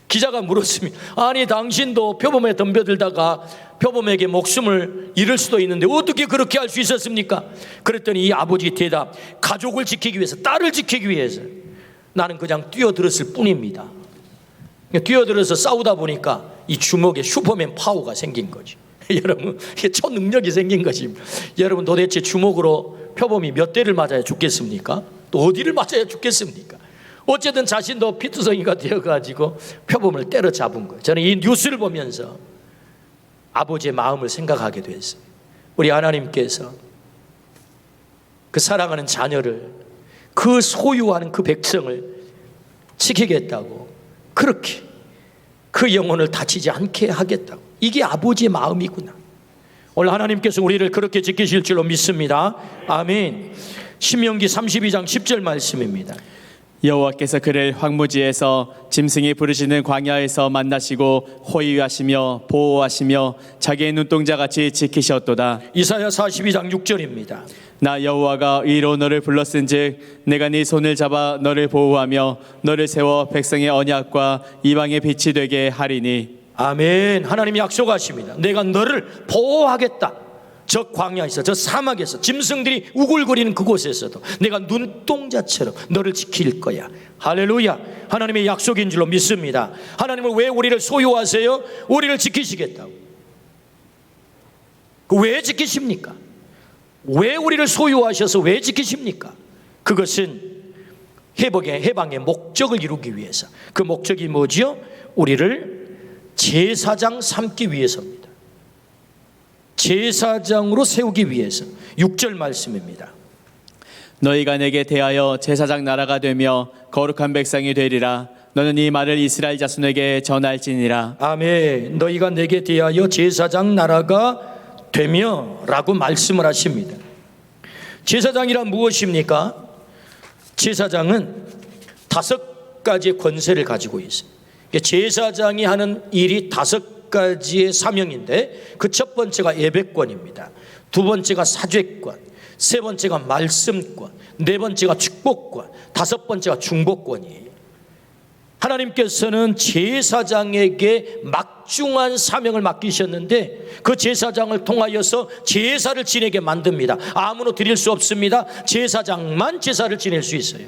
기자가 물었습니다. 아니 당신도 표범에 덤벼들다가 표범에게 목숨을 잃을 수도 있는데 어떻게 그렇게 할 수 있었습니까? 그랬더니 이 아버지 대답, 가족을 지키기 위해서, 딸을 지키기 위해서 나는 그냥 뛰어들었을 뿐입니다. 뛰어들어서 싸우다 보니까 이 주먹에 슈퍼맨 파워가 생긴 거지. 여러분, 이게 초능력이 생긴 거지. 여러분, 도대체 주먹으로 표범이 몇 대를 맞아야 죽겠습니까? 또 어디를 맞아야 죽겠습니까? 어쨌든 자신도 피투성이가 되어가지고 표범을 때려잡은 거예요. 저는 이 뉴스를 보면서 아버지의 마음을 생각하게 됐어요. 우리 하나님께서 그 사랑하는 자녀를, 그 소유하는 그 백성을 지키겠다고, 그렇게 그 영혼을 다치지 않게 하겠다고, 이게 아버지의 마음이구나. 오늘 하나님께서 우리를 그렇게 지키실 줄로 믿습니다. 아멘. 신명기 32장 10절 말씀입니다.
여호와께서 그를 황무지에서 짐승이 부르시는 광야에서 만나시고 호위하시며 보호하시며 자기의 눈동자같이 지키셨도다.
이사야 42장 6절입니다.
나 여호와가 이로 너를 불렀은즉 내가 네 손을 잡아 너를 보호하며 너를 세워 백성의 언약과 이방의 빛이 되게 하리니.
아멘. 하나님이 약속하십니다. 내가 너를 보호하겠다. 저 광야에서, 저 사막에서, 짐승들이 우글거리는 그곳에서도 내가 눈동자처럼 너를 지킬 거야. 할렐루야. 하나님의 약속인 줄로 믿습니다. 하나님은 왜 우리를 소유하세요? 우리를 지키시겠다고. 왜 지키십니까? 왜 우리를 소유하셔서 왜 지키십니까? 그것은 해방의 목적을 이루기 위해서. 그 목적이 뭐지요? 우리를 제사장 삼기 위해서입니다. 제사장으로 세우기 위해서. 6절 말씀입니다.
너희가 내게 대하여 제사장 나라가 되며 거룩한 백성이 되리라. 너는 이 말을 이스라엘 자손에게 전할지니라.
아멘. 너희가 내게 대하여 제사장 나라가 되며 라고 말씀을 하십니다. 제사장이란 무엇입니까? 제사장은 5가지의 권세를 가지고 있습니다. 제사장이 하는 일이 5가지의 사명인데, 그 첫 번째가 예배권입니다. 두 번째가 사죄권, 세 번째가 말씀권, 네 번째가 축복권, 5번째가 중보권이에요. 하나님께서는 제사장에게 막중한 사명을 맡기셨는데 그 제사장을 통하여서 제사를 지내게 만듭니다. 아무나 드릴 수 없습니다. 제사장만 제사를 지낼 수 있어요.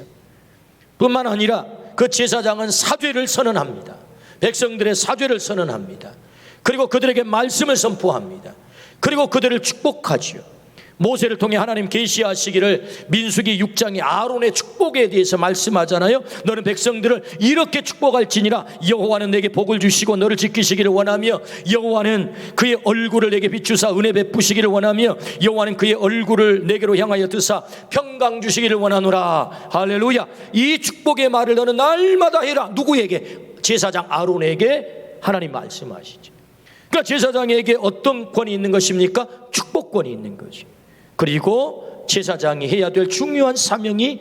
뿐만 아니라 그 제사장은 사죄를 선언합니다. 백성들의 사죄를 선언합니다. 그리고 그들에게 말씀을 선포합니다. 그리고 그들을 축복하지요. 모세를 통해 하나님 계시하시기를 민수기 6장에 아론의 축복에 대해서 말씀하잖아요. 너는 백성들을 이렇게 축복할지니라. 여호와는 내게 복을 주시고 너를 지키시기를 원하며, 여호와는 그의 얼굴을 내게 비추사 은혜 베푸시기를 원하며, 여호와는 그의 얼굴을 내게로 향하여 드사 평강 주시기를 원하노라. 할렐루야. 이 축복의 말을 너는 날마다 해라. 누구에게? 제사장 아론에게 하나님 말씀하시죠. 그러니까 제사장에게 어떤 권이 있는 것입니까? 축복권이 있는 거죠. 그리고 제사장이 해야 될 중요한 사명이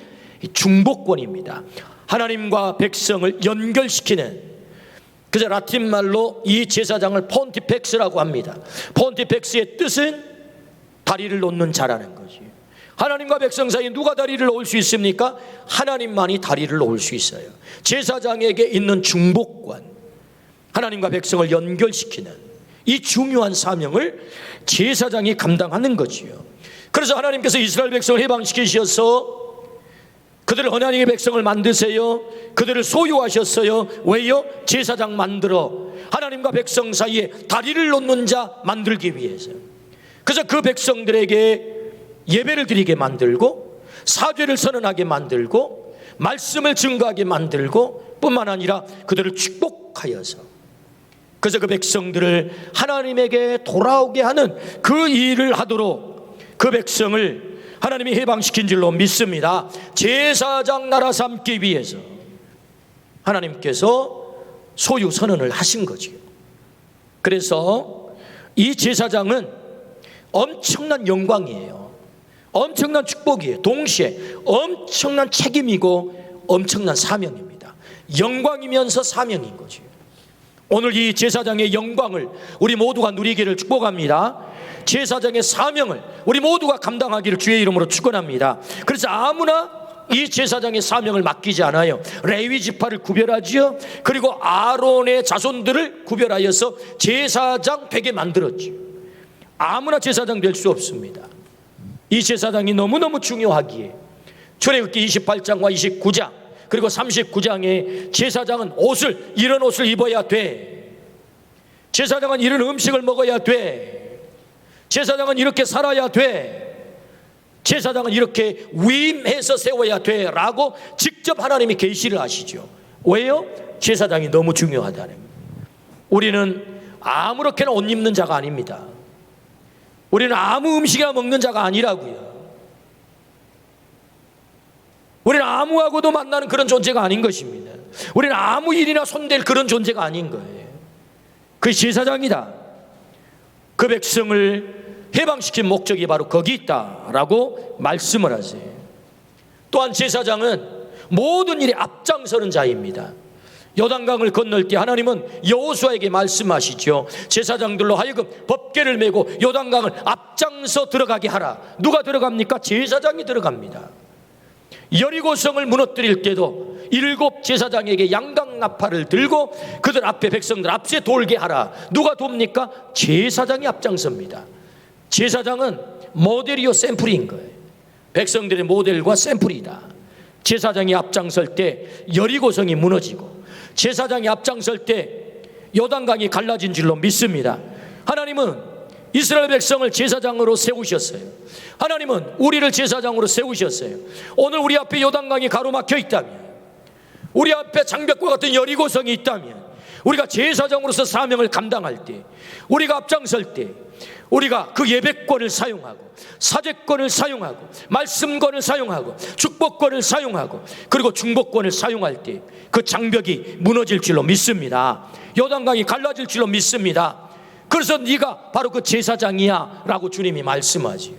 중복권입니다. 하나님과 백성을 연결시키는, 그래서 라틴 말로 이 제사장을 폰티펙스라고 합니다. 폰티펙스의 뜻은 다리를 놓는 자라는 거지. 하나님과 백성 사이에 누가 다리를 놓을 수 있습니까? 하나님만이 다리를 놓을 수 있어요. 제사장에게 있는 중복권, 하나님과 백성을 연결시키는 이 중요한 사명을 제사장이 감당하는 거지요. 그래서 하나님께서 이스라엘 백성을 해방시키셔서 그들을 하나님의 백성을 만드세요. 그들을 소유하셨어요. 왜요? 제사장 만들어 하나님과 백성 사이에 다리를 놓는 자 만들기 위해서. 그래서 그 백성들에게 예배를 드리게 만들고, 사죄를 선언하게 만들고, 말씀을 증거하게 만들고, 뿐만 아니라 그들을 축복하여서, 그래서 그 백성들을 하나님에게 돌아오게 하는 그 일을 하도록 그 백성을 하나님이 해방시킨 줄로 믿습니다. 제사장 나라 삼기 위해서 하나님께서 소유 선언을 하신 거지요. 그래서 이 제사장은 엄청난 영광이에요. 엄청난 축복이에요. 동시에 엄청난 책임이고 엄청난 사명입니다. 영광이면서 사명인 거지요. 오늘 이 제사장의 영광을 우리 모두가 누리기를 축복합니다. 제사장의 사명을 우리 모두가 감당하기를 주의 이름으로 축원합니다. 그래서 아무나 이 제사장의 사명을 맡기지 않아요. 레위 지파를 구별하지요. 그리고 아론의 자손들을 구별하여서 제사장 되게 만들었지요. 아무나 제사장 될 수 없습니다. 이 제사장이 너무너무 중요하기에 출애굽기 28장과 29장 그리고 39장에 제사장은 이런 옷을 입어야 돼. 제사장은 이런 음식을 먹어야 돼. 제사장은 이렇게 살아야 돼. 제사장은 이렇게 위임해서 세워야 돼 라고 직접 하나님이 계시를 하시죠. 왜요? 제사장이 너무 중요하다는 거예요. 우리는 아무렇게나 옷 입는 자가 아닙니다. 우리는 아무 음식이나 먹는 자가 아니라고요. 우리는 아무하고도 만나는 그런 존재가 아닌 것입니다. 우리는 아무 일이나 손댈 그런 존재가 아닌 거예요. 그게 제사장이다. 그 백성을 해방시킨 목적이 바로 거기 있다라고 말씀을 하세요. 또한 제사장은 모든 일에 앞장서는 자입니다. 요단강을 건널 때 하나님은 여호수아에게 말씀하시죠. 제사장들로 하여금 법궤를 메고 요단강을 앞장서 들어가게 하라. 누가 들어갑니까? 제사장이 들어갑니다. 여리고성을 무너뜨릴 때도 7 제사장에게 양강나팔을 들고 그들 앞에 백성들 앞에 돌게 하라. 누가 돕니까? 제사장이 앞장섭니다. 제사장은 모델이요 샘플인 거예요. 백성들의 모델과 샘플이다. 제사장이 앞장설 때 여리고성이 무너지고 제사장이 앞장설 때 요단강이 갈라진 줄로 믿습니다. 하나님은 이스라엘 백성을 제사장으로 세우셨어요. 하나님은 우리를 제사장으로 세우셨어요. 오늘 우리 앞에 요단강이 가로막혀 있다면, 우리 앞에 장벽과 같은 여리고성이 있다면, 우리가 제사장으로서 사명을 감당할 때, 우리가 앞장설 때 우리가 그 예배권을 사용하고 사죄권을 사용하고 말씀권을 사용하고 축복권을 사용하고 그리고 중복권을 사용할 때 그 장벽이 무너질 줄로 믿습니다. 요단강이 갈라질 줄로 믿습니다. 그래서 네가 바로 그 제사장이야 라고 주님이 말씀하지요.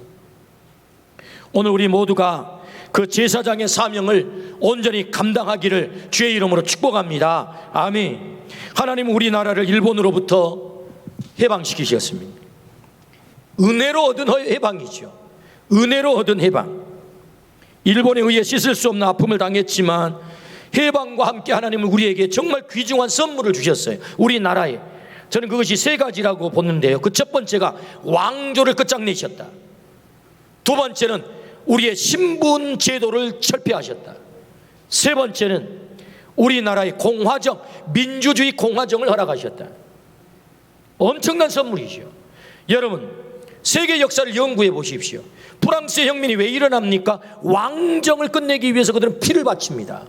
오늘 우리 모두가 그 제사장의 사명을 온전히 감당하기를 주의 이름으로 축복합니다. 아멘. 하나님은 우리나라를 일본으로부터 해방시키셨습니다. 은혜로 얻은 해방이죠. 은혜로 얻은 해방. 일본에 의해 씻을 수 없는 아픔을 당했지만 해방과 함께 하나님은 우리에게 정말 귀중한 선물을 주셨어요. 우리나라에. 저는 그것이 3가지라고 보는데요. 그 첫 번째가 왕조를 끝장내셨다. 두 번째는 우리의 신분 제도를 철폐하셨다. 세 번째는 우리나라의 공화정, 민주주의 공화정을 허락하셨다. 엄청난 선물이죠. 여러분, 세계 역사를 연구해 보십시오. 프랑스의 혁명이 왜 일어납니까? 왕정을 끝내기 위해서 그들은 피를 바칩니다.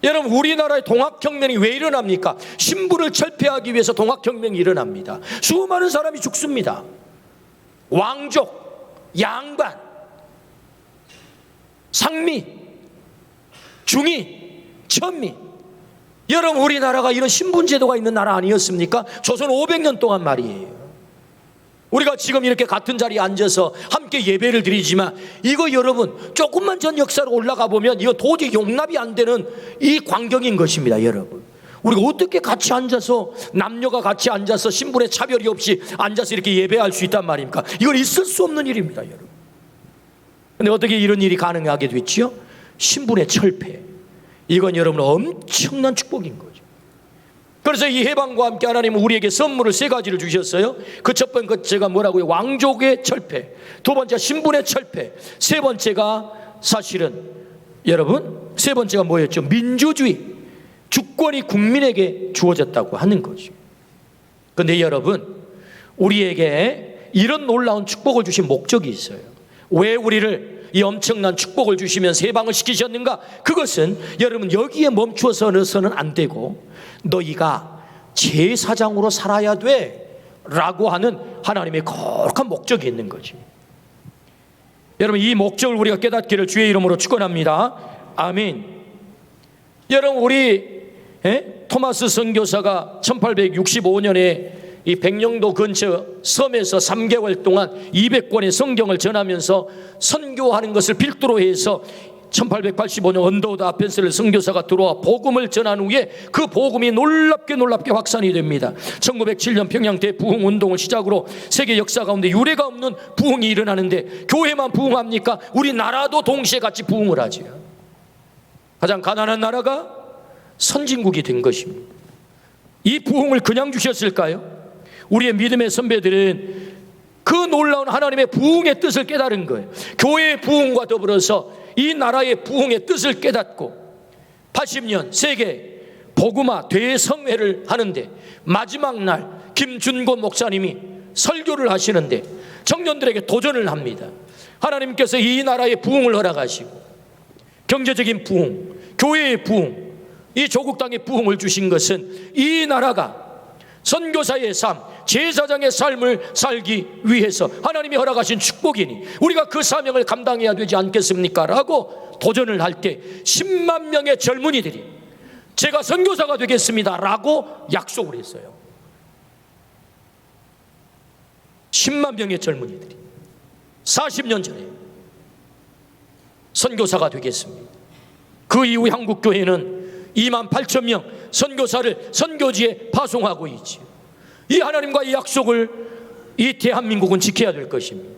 여러분, 우리나라의 동학혁명이 왜 일어납니까? 신부를 철폐하기 위해서 동학혁명이 일어납니다. 수많은 사람이 죽습니다. 왕족, 양반, 상미, 중이, 천미. 여러분, 우리나라가 이런 신분제도가 있는 나라 아니었습니까? 조선 500년 동안 말이에요. 우리가 지금 이렇게 같은 자리에 앉아서 함께 예배를 드리지만 이거 여러분 조금만 전 역사로 올라가 보면 이거 도저히 용납이 안 되는 이 광경인 것입니다. 여러분, 우리가 어떻게 같이 앉아서, 남녀가 같이 앉아서 신분의 차별이 없이 앉아서 이렇게 예배할 수 있단 말입니까? 이건 있을 수 없는 일입니다. 여러분, 근데 어떻게 이런 일이 가능하게 됐지요? 신분의 철폐. 이건 여러분 엄청난 축복인 거죠. 그래서 이 해방과 함께 하나님은 우리에게 선물을 세 가지를 주셨어요. 그 첫 번째가 뭐라고요? 왕족의 철폐. 두 번째 신분의 철폐. 세 번째가 사실은 여러분, 세 번째가 뭐였죠? 민주주의. 주권이 국민에게 주어졌다고 하는 거죠. 그런데 여러분, 우리에게 이런 놀라운 축복을 주신 목적이 있어요. 왜 우리를 이 엄청난 축복을 주시면서 해방을 시키셨는가? 그것은 여러분 여기에 멈추어서는 안 되고 너희가 제사장으로 살아야 돼 라고 하는 하나님의 거룩한 목적이 있는 거지. 여러분, 이 목적을 우리가 깨닫기를 주의 이름으로 축원합니다. 아멘. 여러분, 우리 토마스 선교사가 1865년에 이 백령도 근처 섬에서 3개월 동안 200권의 성경을 전하면서 선교하는 것을 필두로 해서 1885년 언더우드 아펜셀 선교사가 들어와 복음을 전한 후에 그 복음이 놀랍게 확산이 됩니다. 1907년 평양 대부흥 운동을 시작으로 세계 역사 가운데 유례가 없는 부흥이 일어나는데, 교회만 부흥합니까? 우리나라도 동시에 같이 부흥을 하죠. 가장 가난한 나라가 선진국이 된 것입니다. 이 부흥을 그냥 주셨을까요? 우리의 믿음의 선배들은 그 놀라운 하나님의 부흥의 뜻을 깨달은 거예요. 교회의 부흥과 더불어서 이 나라의 부흥의 뜻을 깨닫고 80년 세계 복음화 대성회를 하는데 마지막 날 김준곤 목사님이 설교를 하시는데 청년들에게 도전을 합니다. 하나님께서 이 나라의 부흥을 허락하시고 경제적인 부흥, 교회의 부흥, 이 조국 땅의 부흥을 주신 것은 이 나라가 선교사의 삶, 제사장의 삶을 살기 위해서 하나님이 허락하신 축복이니 우리가 그 사명을 감당해야 되지 않겠습니까? 라고 도전을 할 때 10만 명의 젊은이들이 제가 선교사가 되겠습니다 라고 약속을 했어요. 10만 명의 젊은이들이 40년 전에 선교사가 되겠습니다. 그 이후 한국교회는 2만 8천 명 선교사를 선교지에 파송하고 있지. 이 하나님과의 약속을 이 대한민국은 지켜야 될 것입니다.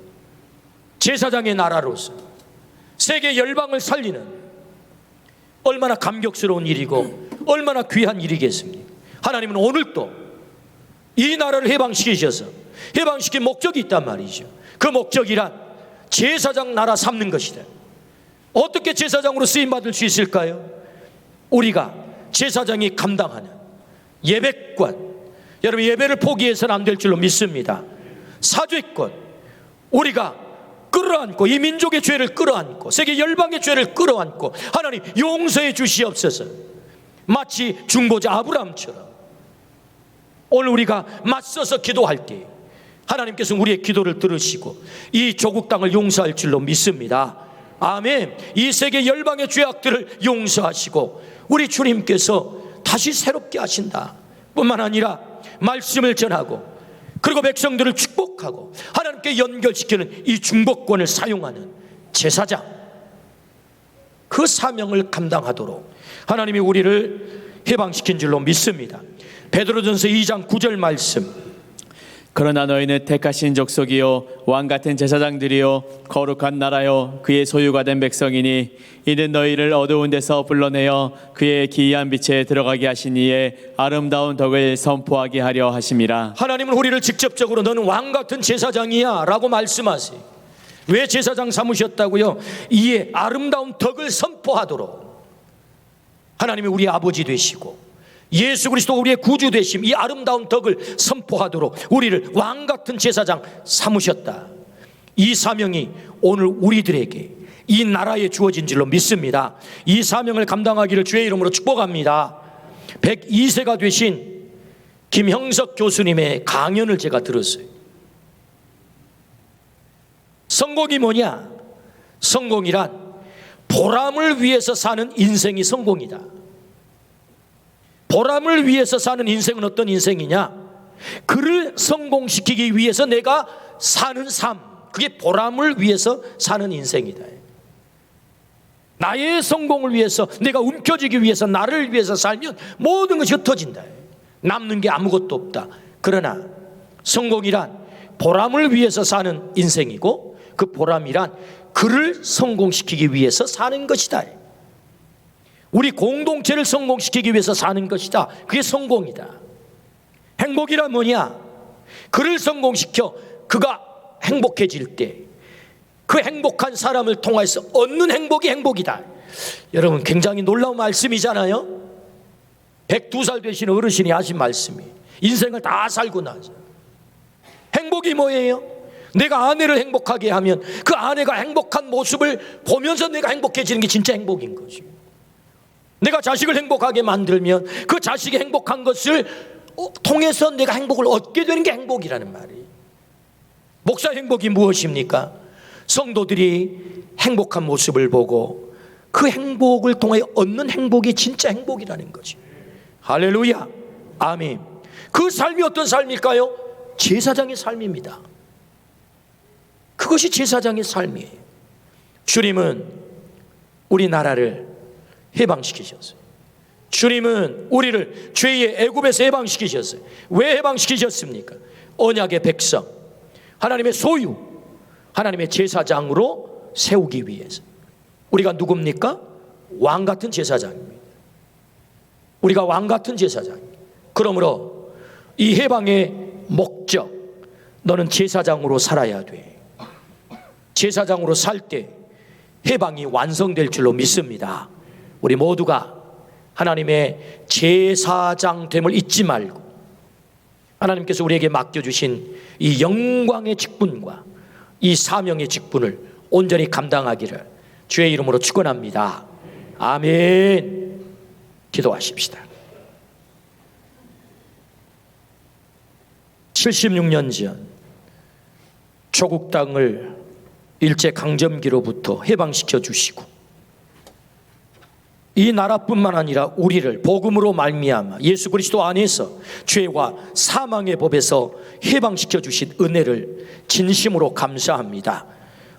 제사장의 나라로서 세계 열방을 살리는 얼마나 감격스러운 일이고 얼마나 귀한 일이겠습니까? 하나님은 오늘도 이 나라를 해방시키셔서 해방시킨 목적이 있단 말이죠. 그 목적이란 제사장 나라 삼는 것이다. 어떻게 제사장으로 쓰임받을 수 있을까요? 우리가 제사장이 감당하는 예배권, 여러분 예배를 포기해서는 안 될 줄로 믿습니다. 사죄권, 우리가 끌어안고 이 민족의 죄를 끌어안고 세계 열방의 죄를 끌어안고 하나님 용서해 주시옵소서. 마치 중보자 아브라함처럼 오늘 우리가 맞서서 기도할 때 하나님께서 우리의 기도를 들으시고 이 조국 땅을 용서할 줄로 믿습니다. 아멘. 이 세계 열방의 죄악들을 용서하시고 우리 주님께서 다시 새롭게 하신다 뿐만 아니라 말씀을 전하고 그리고 백성들을 축복하고 하나님께 연결시키는 이 중보권을 사용하는 제사장, 그 사명을 감당하도록 하나님이 우리를 해방시킨 줄로 믿습니다. 베드로전서 2장 9절 말씀,
그러나 너희는 택하신 족속이요 왕같은 제사장들이요 거룩한 나라요 그의 소유가 된 백성이니 이는 너희를 어두운 데서 불러내어 그의 기이한 빛에 들어가게 하신 이의 아름다운 덕을 선포하게 하려 하심이라.
하나님은 우리를 직접적으로 너는 왕같은 제사장이야 라고 말씀하세요. 왜 제사장 삼으셨다고요? 이의 아름다운 덕을 선포하도록. 하나님이 우리 아버지 되시고 예수 그리스도 우리의 구주 되심, 이 아름다운 덕을 선포하도록 우리를 왕같은 제사장 삼으셨다. 이 사명이 오늘 우리들에게 이 나라에 주어진 줄로 믿습니다. 이 사명을 감당하기를 주의 이름으로 축복합니다. 102세가 되신 김형석 교수님의 강연을 제가 들었어요. 성공이 뭐냐? 성공이란 보람을 위해서 사는 인생이 성공이다. 보람을 위해서 사는 인생은 어떤 인생이냐? 그를 성공시키기 위해서 내가 사는 삶, 그게 보람을 위해서 사는 인생이다. 나의 성공을 위해서, 내가 움켜쥐기 위해서, 나를 위해서 살면 모든 것이 흩어진다. 남는 게 아무것도 없다. 그러나 성공이란 보람을 위해서 사는 인생이고, 그 보람이란 그를 성공시키기 위해서 사는 것이다. 우리 공동체를 성공시키기 위해서 사는 것이다. 그게 성공이다. 행복이란 뭐냐? 그를 성공시켜 그가 행복해질 때 그 행복한 사람을 통해서 얻는 행복이 행복이다. 여러분, 굉장히 놀라운 말씀이잖아요. 102살 되신 어르신이 하신 말씀이, 인생을 다 살고 나서 행복이 뭐예요? 내가 아내를 행복하게 하면 그 아내가 행복한 모습을 보면서 내가 행복해지는 게 진짜 행복인 거죠. 내가 자식을 행복하게 만들면 그 자식이 행복한 것을 통해서 내가 행복을 얻게 되는 게 행복이라는 말이에요. 목사의 행복이 무엇입니까? 성도들이 행복한 모습을 보고 그 행복을 통해 얻는 행복이 진짜 행복이라는 거지. 할렐루야, 아멘. 그 삶이 어떤 삶일까요? 제사장의 삶입니다. 그것이 제사장의 삶이에요. 주님은 우리나라를 해방시키셨어요. 주님은 우리를 죄의 애굽에서 해방시키셨어요. 왜 해방시키셨습니까? 언약의 백성, 하나님의 소유, 하나님의 제사장으로 세우기 위해서. 우리가 누굽니까? 왕같은 제사장입니다. 우리가 왕같은 제사장입니다. 그러므로 이 해방의 목적, 너는 제사장으로 살아야 돼. 제사장으로 살 때 해방이 완성될 줄로 믿습니다. 우리 모두가 하나님의 제사장됨을 잊지 말고 하나님께서 우리에게 맡겨주신 이 영광의 직분과 이 사명의 직분을 온전히 감당하기를 주의 이름으로 축원합니다. 아멘. 기도하십시다. 76년 전 조국 땅을 일제강점기로부터 해방시켜 주시고 이 나라뿐만 아니라 우리를 복음으로 말미암아 예수 그리스도 안에서 죄와 사망의 법에서 해방시켜 주신 은혜를 진심으로 감사합니다.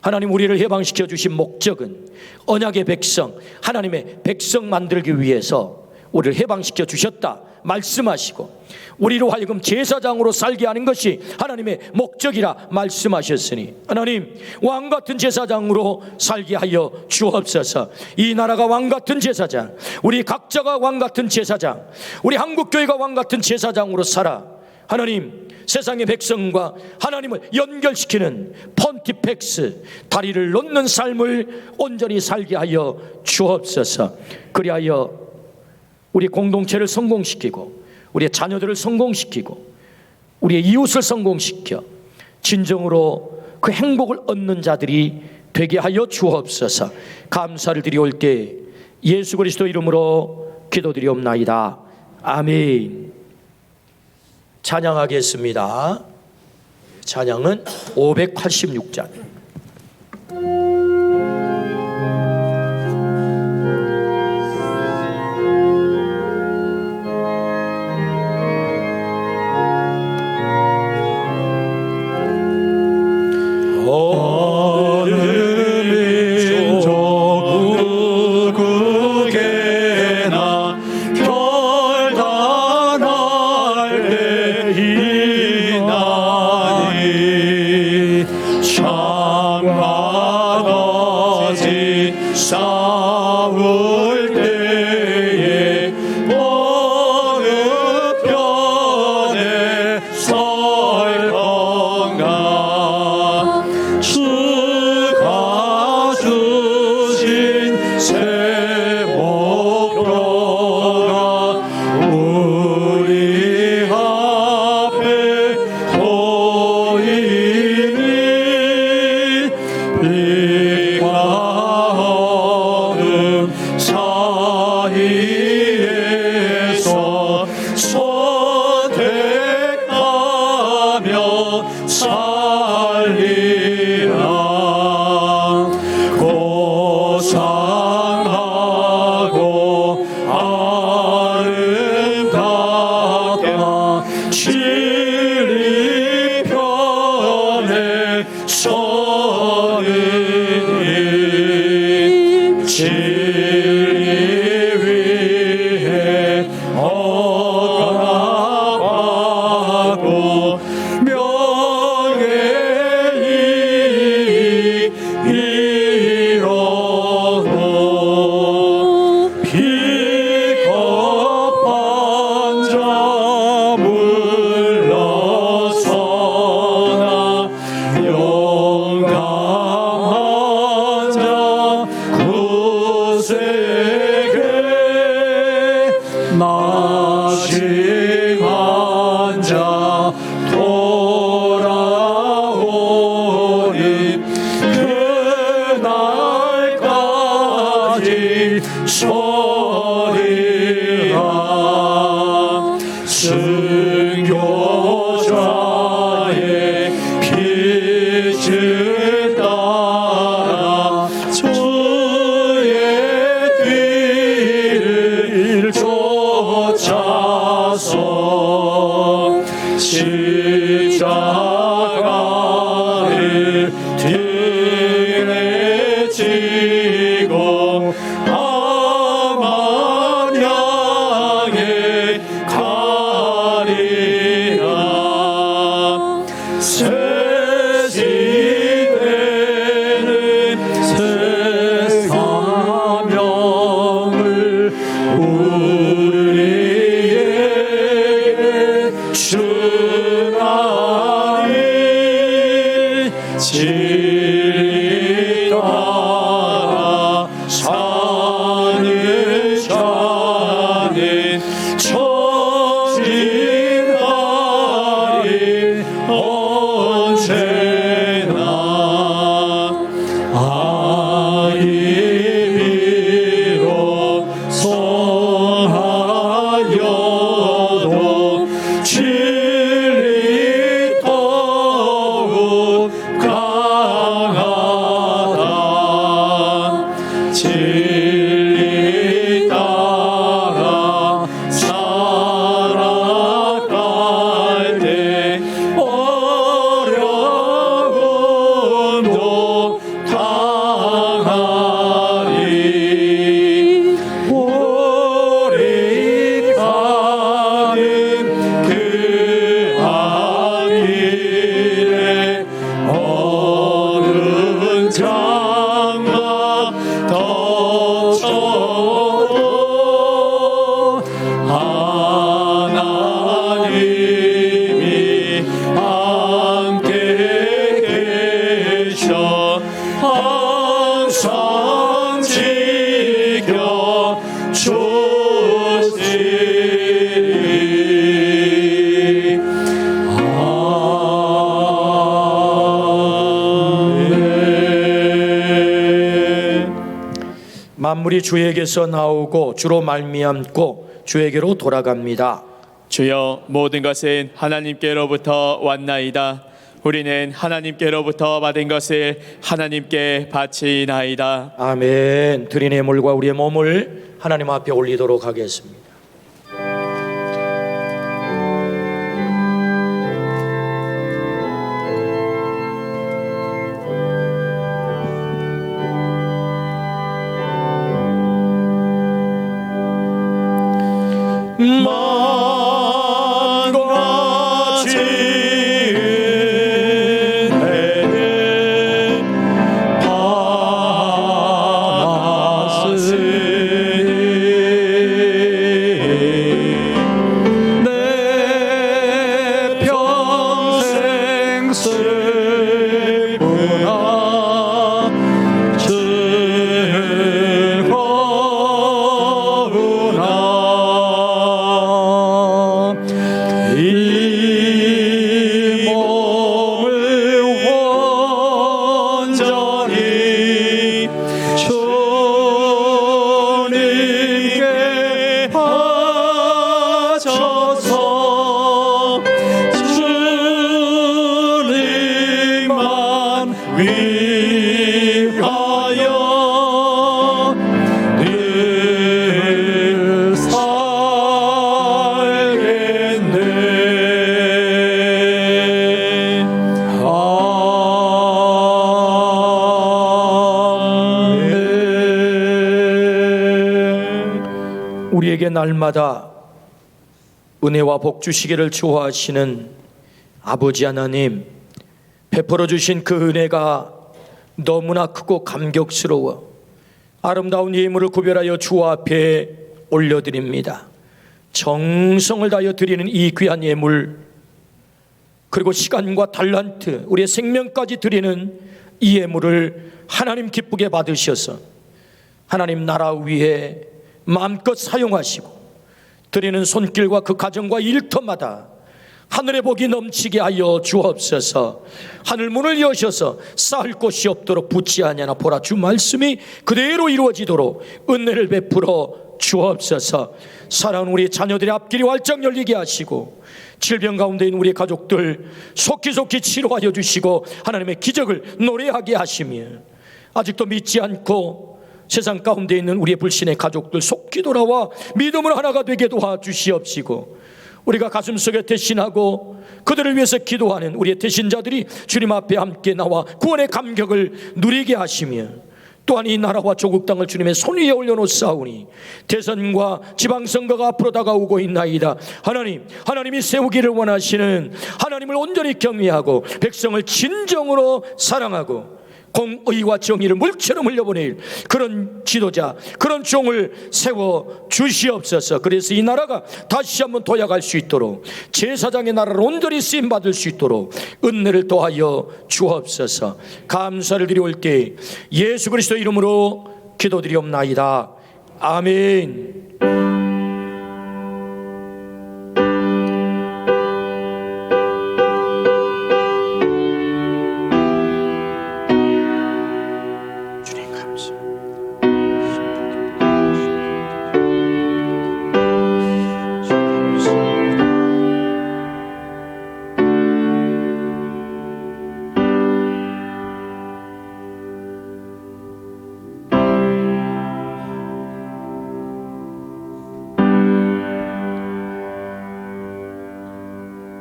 하나님, 우리를 해방시켜 주신 목적은 언약의 백성, 하나님의 백성 만들기 위해서 우리를 해방시켜 주셨다 말씀하시고, 우리로 하여금 제사장으로 살게 하는 것이 하나님의 목적이라 말씀하셨으니 하나님, 왕같은 제사장으로 살게 하여 주옵소서. 이 나라가 왕같은 제사장, 우리 각자가 왕같은 제사장, 우리 한국교회가 왕같은 제사장으로 살아 하나님, 세상의 백성과 하나님을 연결시키는 폰티펙스, 다리를 놓는 삶을 온전히 살게 하여 주옵소서. 그리하여 우리 공동체를 성공시키고 우리의 자녀들을 성공시키고 우리의 이웃을 성공시켜 진정으로 그 행복을 얻는 자들이 되게 하여 주옵소서. 감사를 드리올 때 예수 그리스도 이름으로 기도드리옵나이다. 아멘. 찬양하겠습니다. 찬양은 586장.
싸울 때에 어느 편에 설 건가. 주가 주신 새 목표가 고상하고 아름답게 진리 편에 서는 진리 위에 억압하고 명예히 이뤄도 비겁한 자 물러서나 용감한 자 굳세게 나시간 자 돌아오니 그날까지 서리라 순교자의 빛을 따라 주의 뒤를 쫓아서 십자가를 등에 지고 아만 향해 가리라 새 시대는 새 사명을 우리에게 주나니 진리 따라 사는 자는 처진하리 언제나 아이 비록 성하여도 진리 더욱 강하다 진리 따라 살아갈 때 어려움도 당하리 우리 가는 그 앞길에 어느 장마 덮쳐도 하나님이 함께 계셔 항상 지켜 주시리 아멘.
만물이 주에게서 나오고 주로 말미암고 주에게로 돌아갑니다.
주여 모든 것은 하나님께로부터 왔나이다. 우리는 하나님께로부터 받은 것을 하나님께 바치나이다.
아멘. 드린 예물과 우리의 몸을 하나님 앞에 올리도록 하겠습니다.
만가지 은혜를 받았으니 위하여 늘 살겠네. 아멘.
우리에게 날마다 은혜와 복 주시기를 좋아하시는 아버지 하나님, 베풀어 주신 그 은혜가 너무나 크고 감격스러워 아름다운 예물을 구별하여 주 앞에 올려드립니다. 정성을 다하여 드리는 이 귀한 예물, 그리고 시간과 달란트, 우리의 생명까지 드리는 이 예물을 하나님 기쁘게 받으셔서 하나님 나라 위에 마음껏 사용하시고 드리는 손길과 그 가정과 일터마다 하늘의 복이 넘치게 하여 주옵소서. 하늘 문을 여셔서 쌓을 곳이 없도록 붙지 아니하나 보라, 주 말씀이 그대로 이루어지도록 은혜를 베풀어 주옵소서. 사랑하는 우리 자녀들의 앞길이 활짝 열리게 하시고 질병 가운데 있는 우리 가족들 속히 치료하여 주시고 하나님의 기적을 노래하게 하시며, 아직도 믿지 않고 세상 가운데 있는 우리의 불신의 가족들 속히 돌아와 믿음으로 하나가 되게 도와주시옵시고, 우리가 가슴속에 대신하고 그들을 위해서 기도하는 우리의 대신자들이 주님 앞에 함께 나와 구원의 감격을 누리게 하시며, 또한 이 나라와 조국 땅을 주님의 손 위에 올려놓사오니 대선과 지방선거가 앞으로 다가오고 있나이다. 하나님이 세우기를 원하시는 하나님을 온전히 경외하고 백성을 진정으로 사랑하고 공의와 정의를 물처럼 흘려보낼 그런 지도자, 그런 종을 세워 주시옵소서. 그래서 이 나라가 다시 한번 도약할 수 있도록, 제사장의 나라로 온전히 쓰임받을 수 있도록 은혜를 더하여 주옵소서. 감사를 드리올 때 예수 그리스도 이름으로 기도드리옵나이다. 아멘.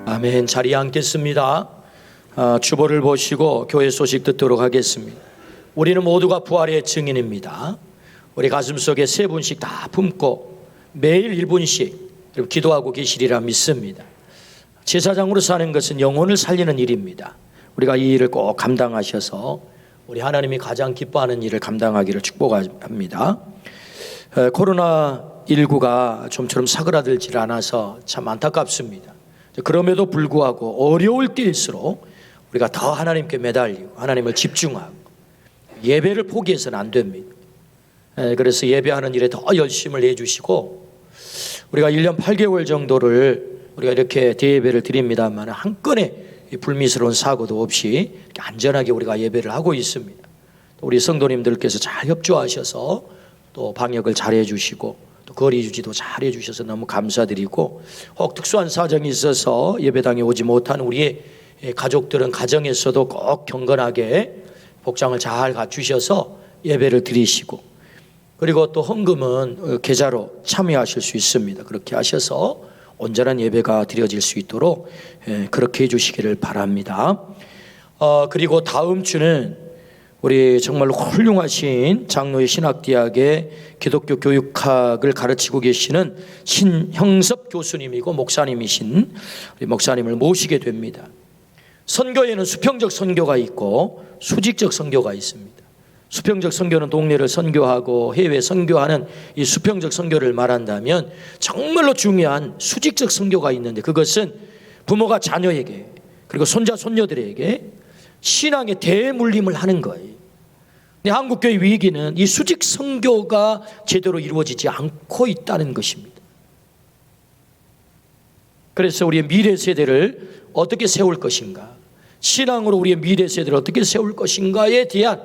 아멘. 자리에 앉겠습니다. 주보를 보시고 교회 소식 듣도록 하겠습니다. 우리는 모두가 부활의 증인입니다. 우리 가슴속에 세 분씩 다 품고 매일 1분씩 기도하고 계시리라 믿습니다. 제사장으로 사는 것은 영혼을 살리는 일입니다. 우리가 이 일을 꼭 감당하셔서 우리 하나님이 가장 기뻐하는 일을 감당하기를 축복합니다. 코로나19가 좀처럼 사그라들질 않아서 참 안타깝습니다. 그럼에도 불구하고 어려울 때일수록 우리가 더 하나님께 매달리고 하나님을 집중하고 예배를 포기해서는 안 됩니다. 그래서 예배하는 일에 더 열심을 내주시고, 우리가 1년 8개월 정도를 우리가 이렇게 대예배를 드립니다만 한 건의 불미스러운 사고도 없이 안전하게 우리가 예배를 하고 있습니다. 우리 성도님들께서 잘 협조하셔서 또 방역을 잘 해주시고 또 거리 유지도 잘 해주셔서 너무 감사드리고, 혹 특수한 사정이 있어서 예배당에 오지 못한 우리의 가족들은 가정에서도 꼭 경건하게 복장을 잘 갖추셔서 예배를 드리시고, 그리고 또 헌금은 계좌로 참여하실 수 있습니다. 그렇게 하셔서 온전한 예배가 드려질 수 있도록 그렇게 해주시기를 바랍니다. 그리고 다음 주는 우리 정말로 훌륭하신 장로의 신학대학의 기독교 교육학을 가르치고 계시는 신형섭 교수님이고 목사님이신 우리 목사님을 모시게 됩니다. 선교에는 수평적 선교가 있고 수직적 선교가 있습니다. 수평적 선교는 동네를 선교하고 해외 선교하는 이 수평적 선교를 말한다면, 정말로 중요한 수직적 선교가 있는데, 그것은 부모가 자녀에게 그리고 손자 손녀들에게 신앙의 대물림을 하는 거예요. 한국교회 위기는 이 수직 선교가 제대로 이루어지지 않고 있다는 것입니다. 그래서 우리의 미래 세대를 어떻게 세울 것인가, 신앙으로 우리의 미래 세대를 어떻게 세울 것인가에 대한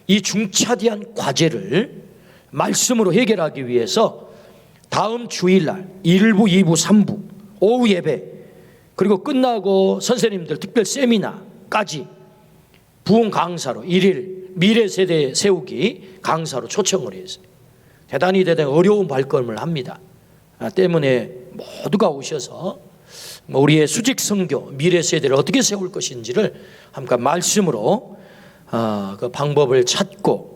이 중차대한 과제를 말씀으로 해결하기 위해서 다음 주일날 1부, 2부, 3부 오후 예배, 그리고 끝나고 선생님들 특별 세미나까지 부흥 강사로 일일 미래 세대 세우기 강사로 초청을 했어요. 대단히 어려운 발걸음을 합니다. 때문에 모두가 오셔서 우리의 수직 선교, 미래 세대를 어떻게 세울 것인지를 함께 말씀으로 그 방법을 찾고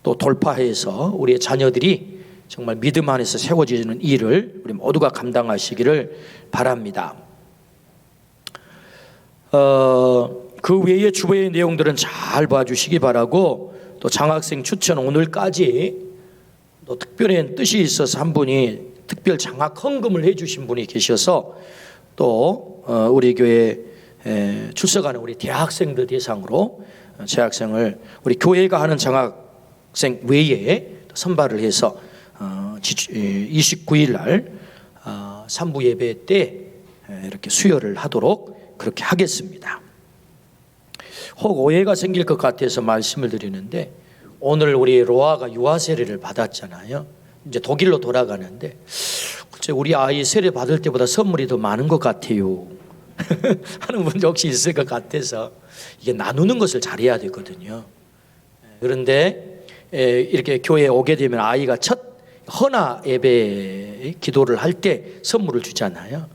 또 돌파해서 우리의 자녀들이 정말 믿음 안에서 세워지는 일을 우리 모두가 감당하시기를 바랍니다. 그 외에 주보의 내용들은 잘 봐주시기 바라고, 또 장학생 추천 오늘까지 또 특별한 뜻이 있어서 한 분이 특별 장학 헌금을 해주신 분이 계셔서 또 우리 교회 출석하는 우리 대학생들 대상으로 재학생을 우리 교회가 하는 장학생 외에 선발을 해서 29일 날 3부 예배 때 이렇게 수여를 하도록 그렇게 하겠습니다. 혹 오해가 생길 것 같아서 말씀을 드리는데, 오늘 우리 로아가 유아 세례를 받았잖아요. 이제 독일로 돌아가는데 우리 아이 세례 받을 때보다 선물이 더 많은 것 같아요 하는 분 혹시 있을 것 같아서, 이게 나누는 것을 잘해야 되거든요. 그런데 이렇게 교회에 오게 되면 아이가 첫 헌화 예배 기도를 할 때 선물을 주잖아요.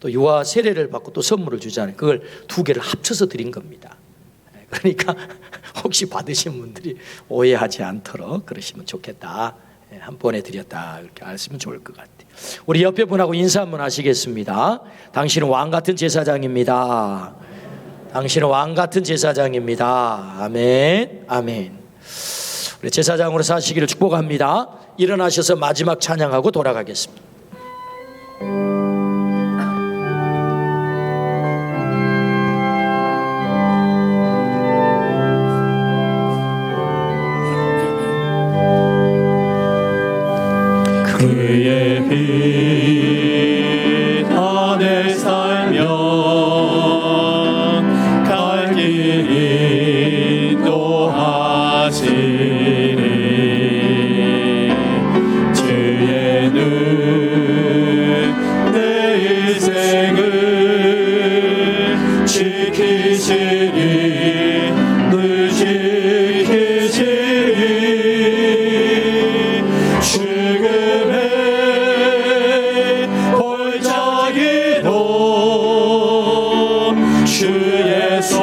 또 유아 세례를 받고 또 선물을 주잖아요. 그걸 두 개를 합쳐서 드린 겁니다. 그러니까 혹시 받으신 분들이 오해하지 않도록 그러시면 좋겠다, 한 번에 드렸다 그렇게 아시면 좋을 것 같아요. 우리 옆에 분하고 인사 한번 하시겠습니다. 당신은 왕 같은 제사장입니다. 당신은 왕 같은 제사장입니다. 아멘, 아멘. 우리 제사장으로 사시기를 축복합니다. 일어나셔서 마지막 찬양하고 돌아가겠습니다.
그의 빛 안에 살면 갈 길 인도하시니 주의 눈 내 인생을 지키시니 늘 지키시니 주의 손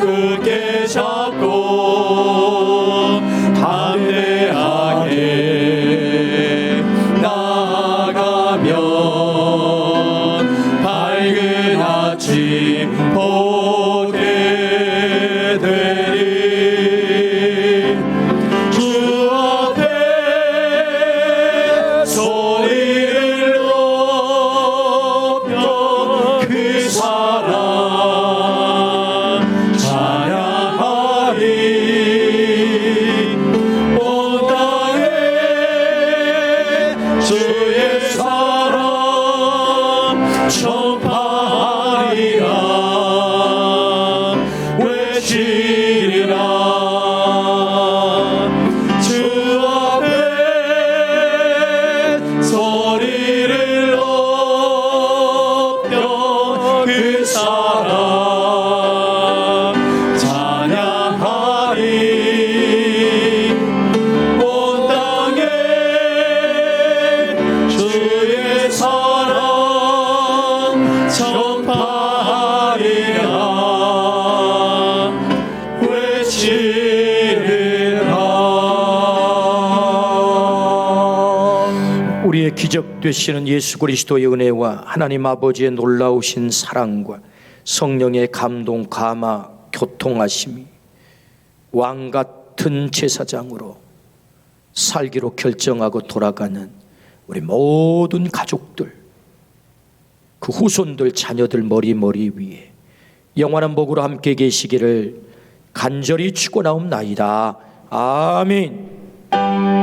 굳게 잡고 담대하게 나아가면 밝은 아침 보게 되리. 주 앞에 소리를 높여 그 사랑 찬양하리. 온 땅에 주의 사랑 전파하리라. 외치리라. 주 앞에 소리를 높여 그 사랑 찬양하리. 온 땅에 주의 사랑 전파하리라. 외치리라.
우리의 기적 되시는 예수 그리스도의 은혜와 하나님 아버지의 놀라우신 사랑과 성령의 감동, 감화, 교통하심이 왕 같은 제사장으로 살기로 결정하고 돌아가는 우리 모든 가족들, 그 후손들, 자녀들 머리 위에 영원한 복으로 함께 계시기를 간절히 축원하옵나이다. 아멘.